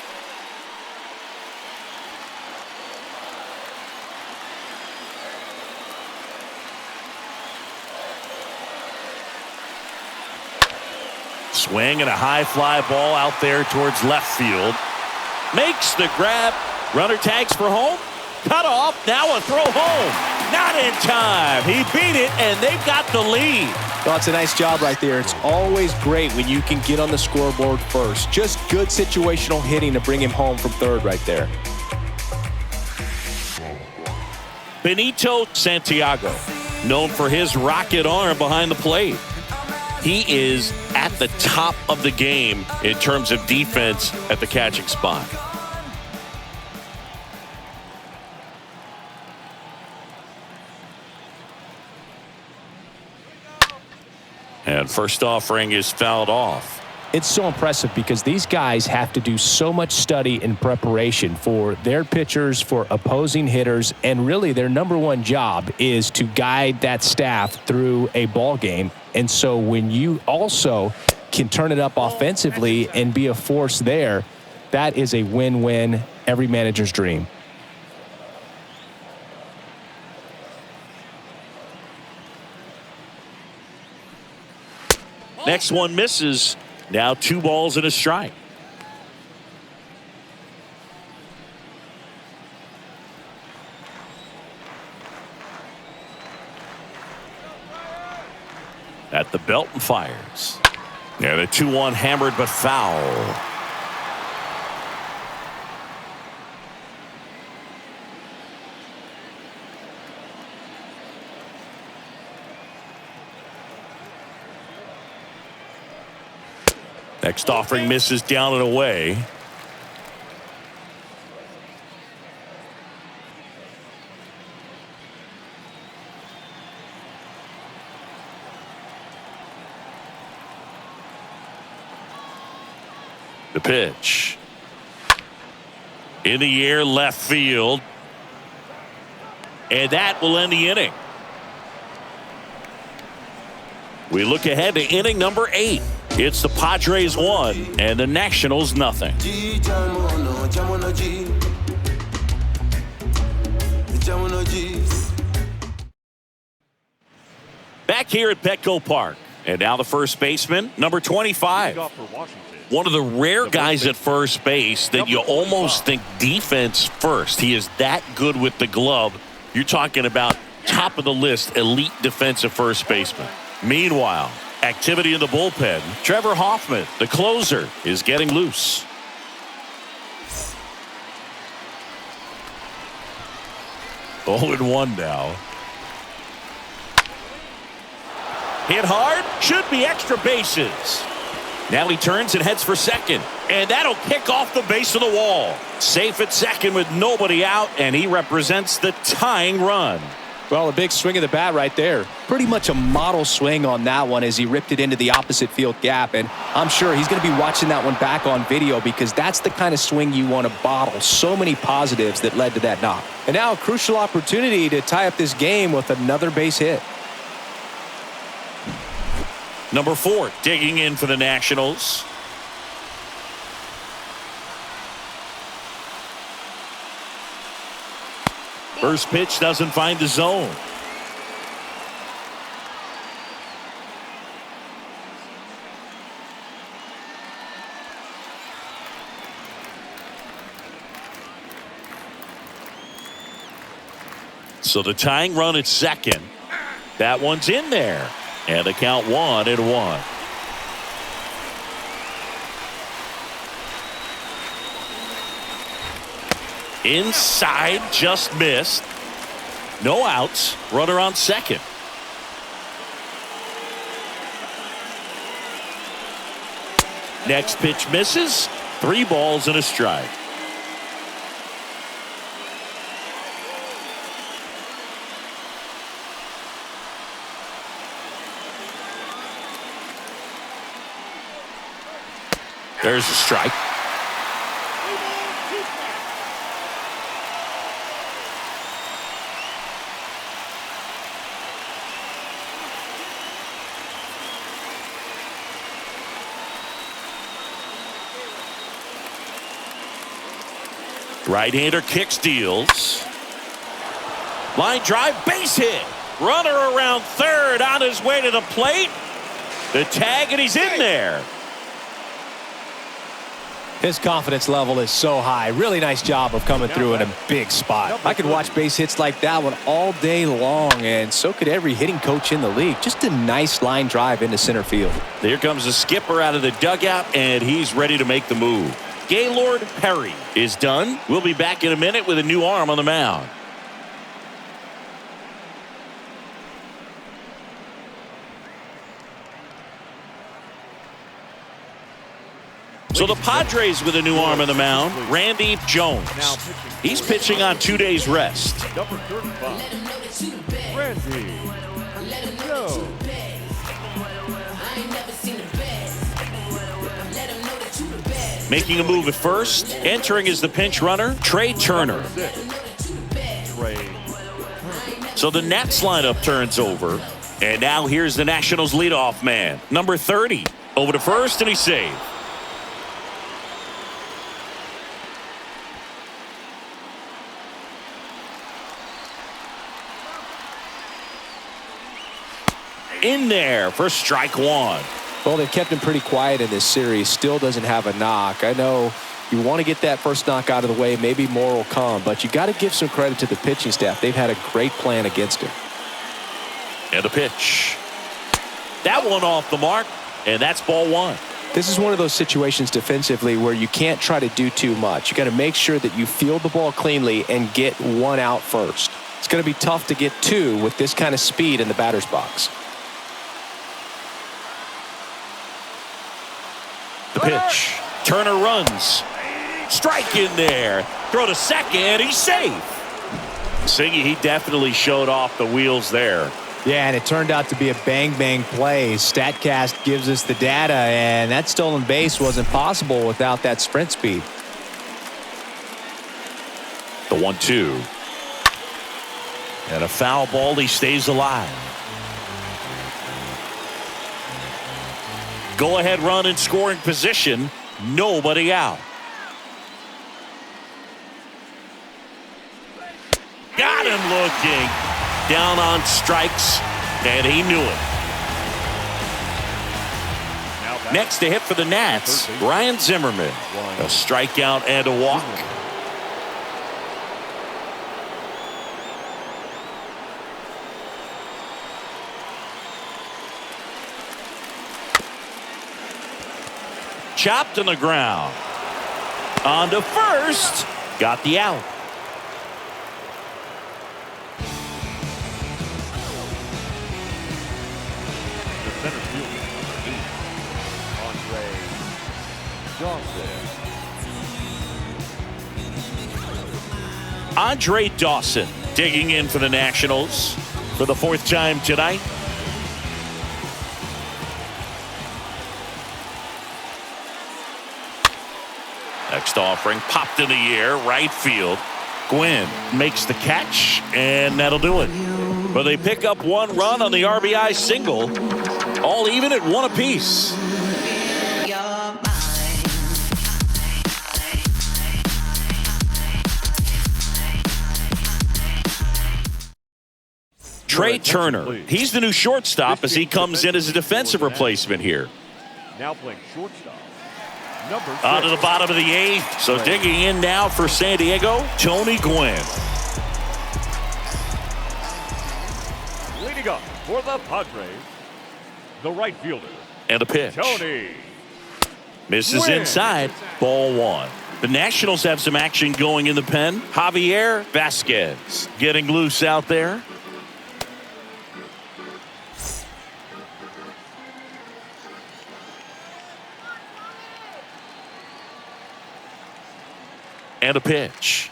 Swing and a high fly ball out there towards left field. Makes the grab. Runner tags for home. Cut off. Now a throw home. Not in time. He beat it, and they've got the lead. Well, it's a nice job right there. It's always great when you can get on the scoreboard first. Just good situational hitting to bring him home from third right there. Benito Santiago, known for his rocket arm behind the plate. He is at the top of the game in terms of defense at the catching spot. And first offering is fouled off. It's so impressive because these guys have to do so much study and preparation for their pitchers, for opposing hitters, and really their number one job is to guide that staff through a ball game. And so when you also can turn it up offensively and be a force there, that is a win-win, every manager's dream. Next one misses. Now 2 balls and a strike. At the belt and fires. And a 2-1 hammered but foul. Next offering misses down and away. The pitch. In the air, left field. And that will end the inning. We look ahead to inning number 8. It's the Padres 1 and the Nationals nothing. back here at Petco Park. And now the first baseman, number 25. Off for Washington. One of the rare guys at first base that you almost think defense first. He is that good with the glove. You're talking about top of the list, elite defensive first baseman. Meanwhile, activity in the bullpen. Trevor Hoffman, the closer, is getting loose. Oh, and 1 now. Hit hard. Should be extra bases. Now he turns and heads for second. And that'll kick off the base of the wall. Safe at second with nobody out, and he represents the tying run. Well, a big swing of the bat right there. Pretty much a model swing on that one as he ripped it into the opposite field gap. And I'm sure he's going to be watching that one back on video because that's the kind of swing you want to bottle. So many positives that led to that knock. And now a crucial opportunity to tie up this game with another base hit. Number 4 digging in for the Nationals. First pitch doesn't find the zone. So the tying run at second. That one's in there. And the count 1-1. Inside, just missed. No outs. Runner on second. Next pitch misses. 3 balls and a strike. There's a strike. Right-hander kicks, deals. Line drive, base hit. Runner around third on his way to the plate. The tag, and he's in there. His confidence level is so high. Really nice job of coming through in a big spot. I could watch base hits like that one all day long, and so could every hitting coach in the league. Just a nice line drive into center field. Here comes the skipper out of the dugout, and he's ready to make the move. Gaylord Perry is done. We'll be back in a minute with a new arm on the mound. So the Padres with a new arm on the mound, Randy Jones. He's pitching on 2 days rest. Number 35, Randy Jones. Making a move at first. Entering is the pinch runner, Trey Turner. So the Nats lineup turns over. And now here's the Nationals leadoff man, number 30. Over to first, and he's saved. In there for strike 1. Well, they've kept him pretty quiet in this series. Still doesn't have a knock. I know you want to get that first knock out of the way. Maybe more will come, but you got to give some credit to the pitching staff. They've had a great plan against him. And the pitch. That one off the mark, and that's ball 1. This is one of those situations defensively where you can't try to do too much. You got to make sure that you field the ball cleanly and get 1 out first. It's going to be tough to get 2 with this kind of speed in the batter's box. The pitch. Turner runs. Strike in there. Throw to second. He's safe. Singy, he definitely showed off the wheels there. Yeah, and it turned out to be a bang-bang play. StatCast gives us the data, and that stolen base wasn't possible without that sprint speed. The 1-2. And a foul ball. He stays alive. Go-ahead run in scoring position. Nobody out. Got him looking. Down on strikes, and he knew it. Next to hit for the Nats, Ryan Zimmerman. A strikeout and a walk. Chopped on the ground. On to first. Got the out. The center fielder, number 8, Andre Dawson digging in for the Nationals for the 4th time tonight. Next offering popped in the air, right field. Gwynn makes the catch, and that'll do it. But they pick up 1 run on the RBI single, all even at 1 apiece. Trey Turner, he's the new shortstop as he comes in as a defensive replacement here. now playing shortstop. Number 6. On to the bottom of the 8th. So digging in now for San Diego, Tony Gwynn. Leading up for the Padres, the right fielder. And a pitch. Tony. Misses Gwynn. inside. Ball 1. The Nationals have some action going in the pen. Javier Vasquez getting loose out there. And a pitch.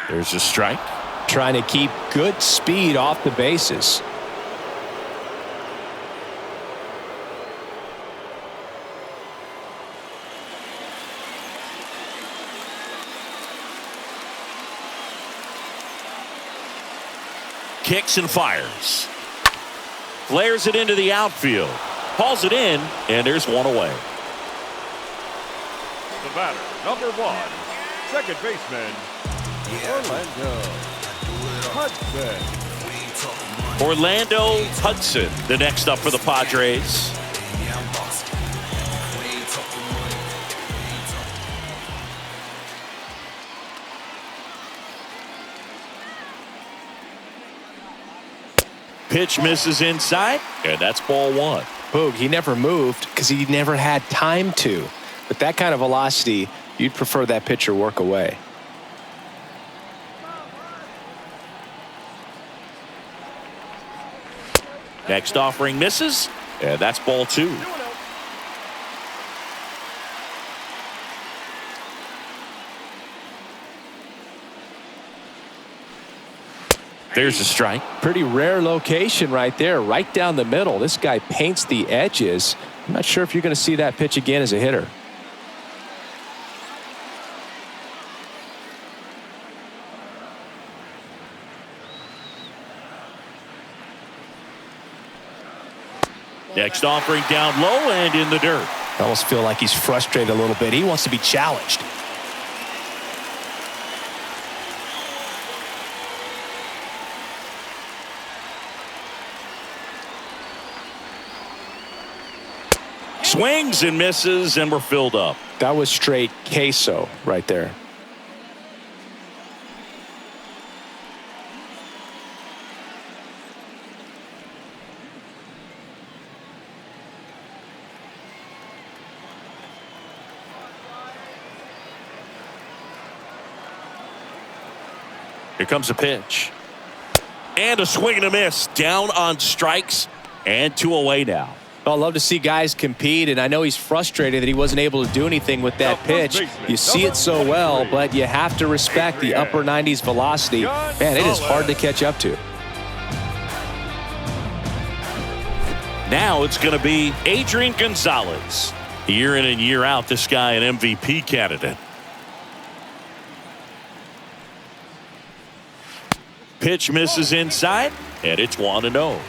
There's a strike. Trying to keep good speed off the bases. Kicks and fires. Flares it into the outfield. Hauls it in, and there's one away. The batter, number 1, second baseman, Orlando Hudson. Orlando Hudson, the next up for the Padres. Pitch misses inside, and that's ball 1. Boog, he never moved because he never had time to. With that kind of velocity, you'd prefer that pitcher work away. Next offering misses, and that's ball 2. There's a strike. Pretty rare location right there, right down the middle. This guy paints the edges. I'm not sure if you're going to see that pitch again as a hitter. Next offering down low and in the dirt. I almost feel like he's frustrated a little bit. He wants to be challenged. Swings and misses, and we're filled up. That was straight queso right there. Here comes a pitch. And a swing and a miss. Down on strikes, and 2 away now. Well, I love to see guys compete, and I know he's frustrated that he wasn't able to do anything with that pitch. You see it so well, but you have to respect the upper 90s velocity. Man, it is hard to catch up to. Now it's going to be Adrian Gonzalez. Year in and year out, this guy an MVP candidate. Pitch misses inside, and it's 1-0.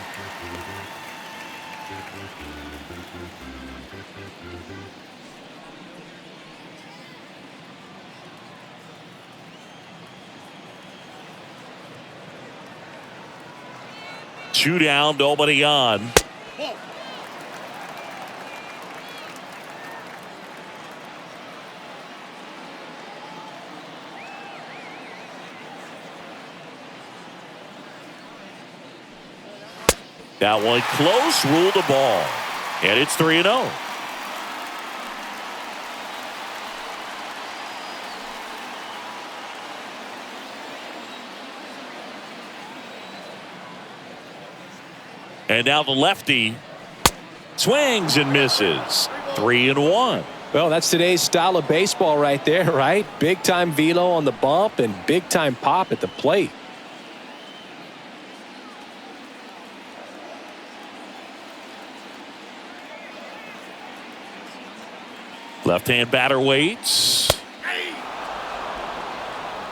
Two down, nobody on. That one close, ruled a ball. And it's 3-0. And now the lefty swings and misses. 3-1. Well, that's today's style of baseball right there, right? Big time velo on the bump and big time pop at the plate. Left-hand batter waits.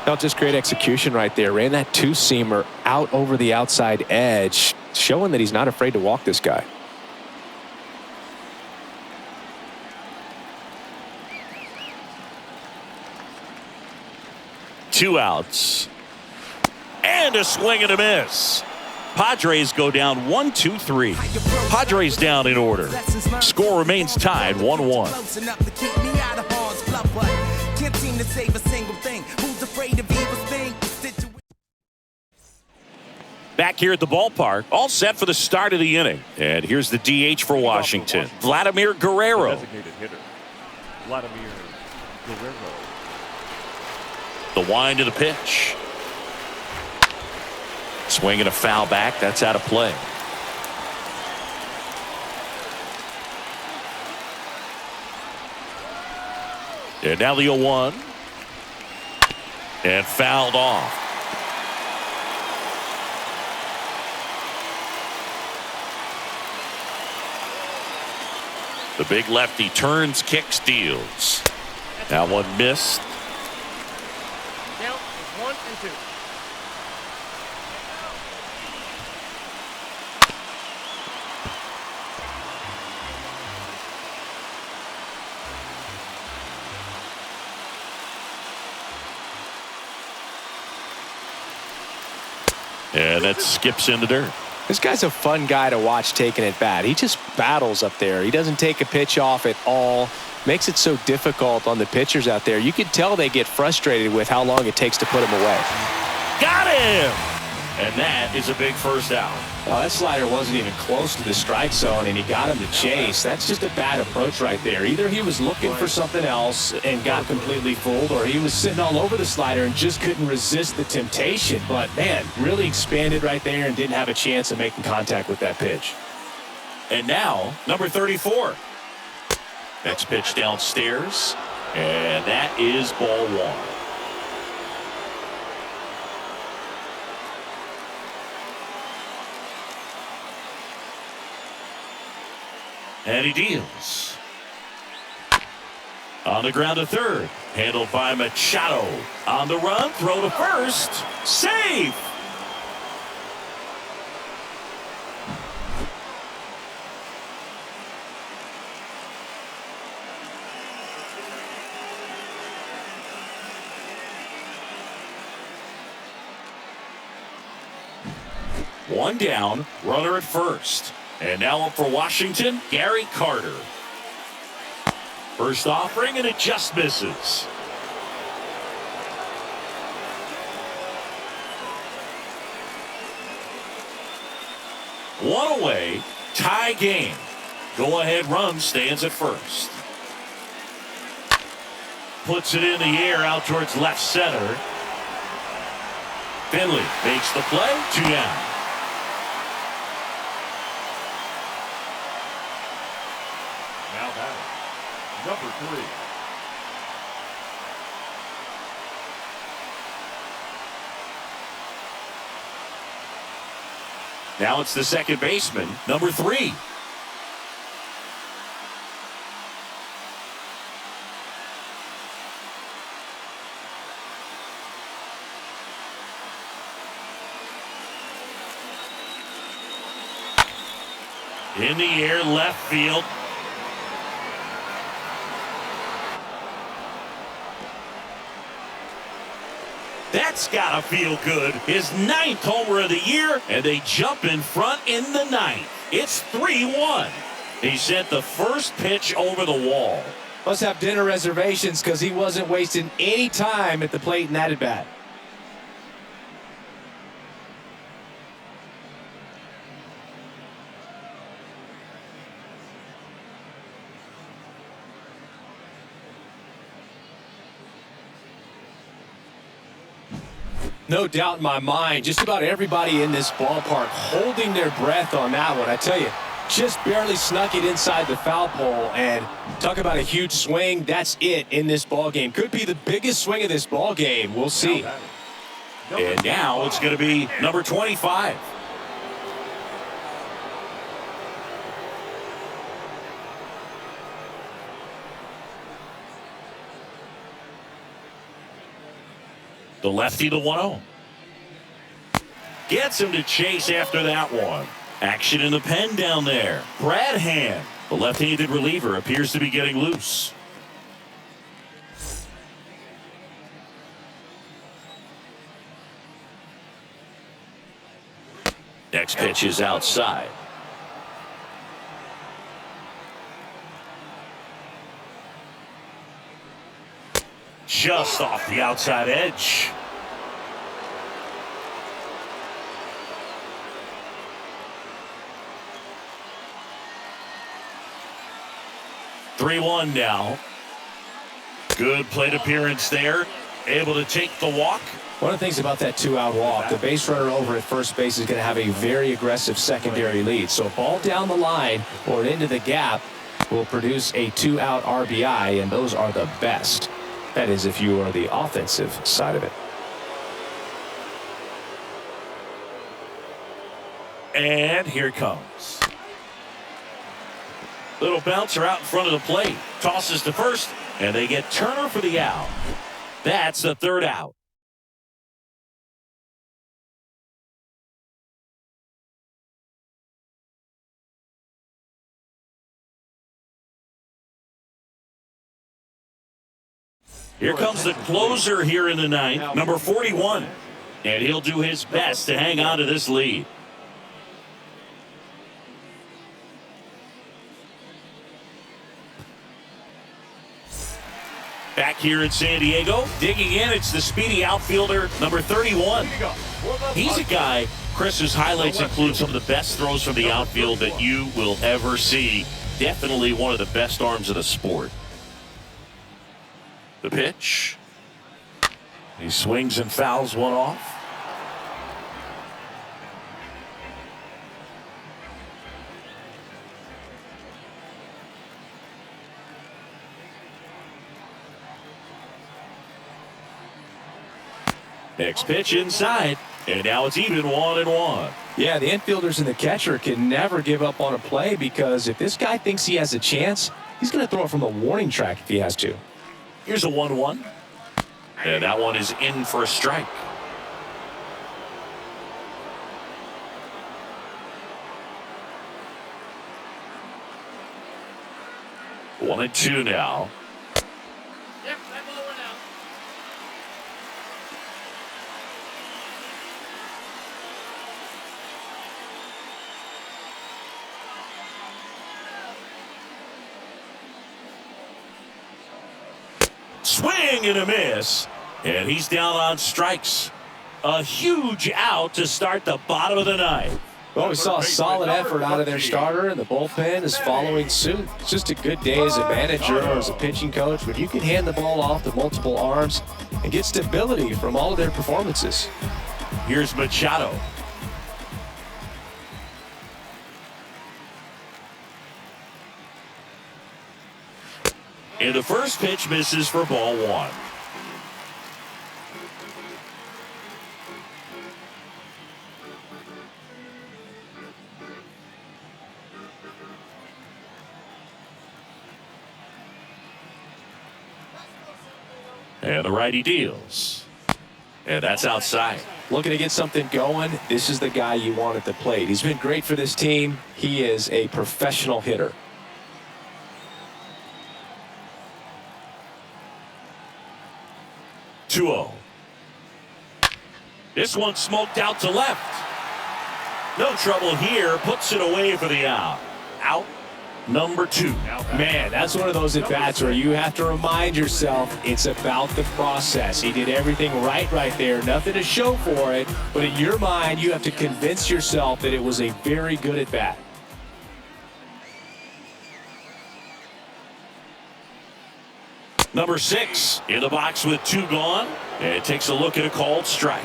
Not just great execution right there. Ran that two-seamer out over the outside edge, showing that he's not afraid to walk this guy. Two outs. And a swing and a miss. Padres go down 1-2-3. Padres down in order. Score remains tied 1-1. Back here at the ballpark, all set for the start of the inning. And here's the DH for Washington, Vladimir Guerrero. Designated hitter, Vladimir Guerrero. The wind of the pitch. Swing and a foul back. That's out of play. And now the 0-1. And fouled off. The big lefty turns, kicks, deals. That one missed. Count is 1 and 2. And that skips in the dirt. This guy's a fun guy to watch taking at bat. He just battles up there. He doesn't take a pitch off at all. Makes it so difficult on the pitchers out there. You can tell they get frustrated with how long it takes to put him away. Got him! And that is a big first out. Well, that slider wasn't even close to the strike zone, and he got him to chase. That's just a bad approach right there. Either he was looking for something else and got completely fooled, or he was sitting all over the slider and just couldn't resist the temptation. But, man, really expanded right there and didn't have a chance of making contact with that pitch. And now, number 34. Next pitch downstairs, and that is ball one. And he deals. On the ground to third. Handled by Machado. On the run, throw to first. Safe! One down, runner at first. And now up for Washington, Gary Carter. First offering, and it just misses. One away, tie game. Go-ahead run stands at first. Puts it in the air out towards left center. Finley makes the play, 2 down. Now batting, number 3. Now it's the second baseman, number 3. In the air, left field. That's gotta feel good. His 9th homer of the year, and they jump in front in the 9th. It's 3-1. He sent the first pitch over the wall. Must have dinner reservations because he wasn't wasting any time at the plate in that at bat. No doubt in my mind, just about everybody in this ballpark holding their breath on that one. I tell you, just barely snuck it inside the foul pole, and talk about a huge swing. That's it in this ball game. Could be the biggest swing of this ball game. We'll see. And now it's going to be number 25. The lefty, the 1-0. Gets him to chase after that one. Action in the pen down there. Brad Hand, the left-handed reliever, appears to be getting loose. Next pitch is outside. Just off the outside edge. (3-1) now. Good plate appearance there. Able to take the walk. One of the things about that two-out walk, the base runner over at first base is going to have a very aggressive secondary lead. So a ball down the line or into the gap will produce a two-out RBI, and those are the best. That is if you are the offensive side of it. And here it comes. Little bouncer out in front of the plate. Tosses to first, and they get Turner for the out. That's the third out. Here comes the closer here in the ninth, number 41. And he'll do his best to hang on to this lead. Back here in San Diego, digging in, it's the speedy outfielder, number 31. He's a guy, Chris, whose highlights include some of the best throws from the outfield that you will ever see. Definitely one of the best arms of the sport. The pitch. He swings and fouls one off. Next pitch inside, and now it's even 1-1. Yeah, the infielders and the catcher can never give up on a play, because if this guy thinks he has a chance, he's going to throw it from the warning track if he has to. Here's a 1-1. And that one is in for a strike. One and two now. Yep, that ball went out. Swing and a miss. And he's down on strikes. A huge out to start the bottom of the ninth. Well, we saw a solid effort out of their starter, and the bullpen is following suit. It's just a good day as a manager or as a pitching coach when you can hand the ball off to multiple arms and get stability from all of their performances. Here's Machado. And the first pitch misses for ball one. And the righty deals. And that's outside. Looking to get something going, this is the guy you want at the plate. He's been great for this team. He is a professional hitter. This one smoked out to left. No trouble here. Puts it away for the out. Out number two. Man, that's one of those at-bats where you have to remind yourself it's about the process. He did everything right there. Nothing to show for it. But in your mind, you have to convince yourself that it was a very good at-bat. Number 6 in the box with two gone. And takes a look at a called strike.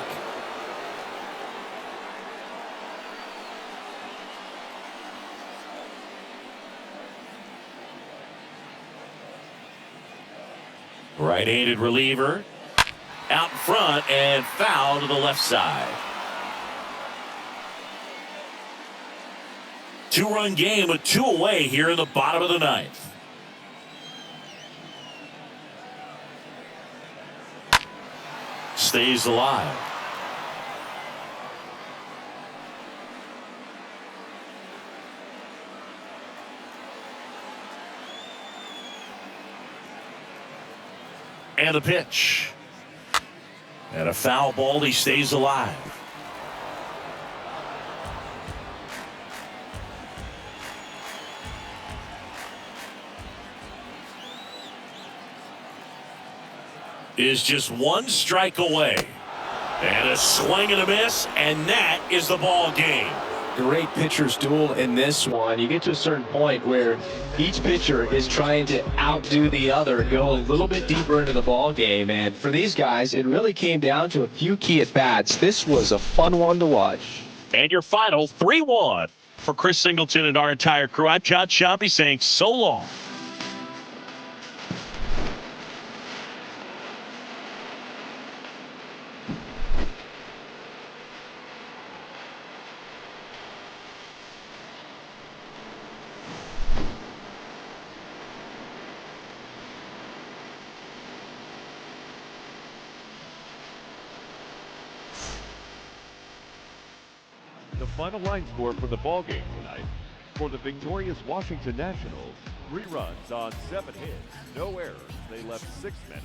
Right-handed reliever. Out in front and foul to the left side. 2-run game with 2 away here in the bottom of the 9th. Stays alive. And a pitch. And a foul ball. He stays alive. Is just 1 strike away. And a swing and a miss, and that is the ball game. Great pitcher's duel in this one. You get to a certain point where each pitcher is trying to outdo the other, go a little bit deeper into the ball game. And for these guys, it really came down to a few key at-bats. This was a fun one to watch. And your final 3-1. For Chris Singleton and our entire crew, I'm John Sciambi saying so long. The final line score for the ball game tonight. For the victorious Washington Nationals, 3 runs on 7 hits, no errors. They left 6 men.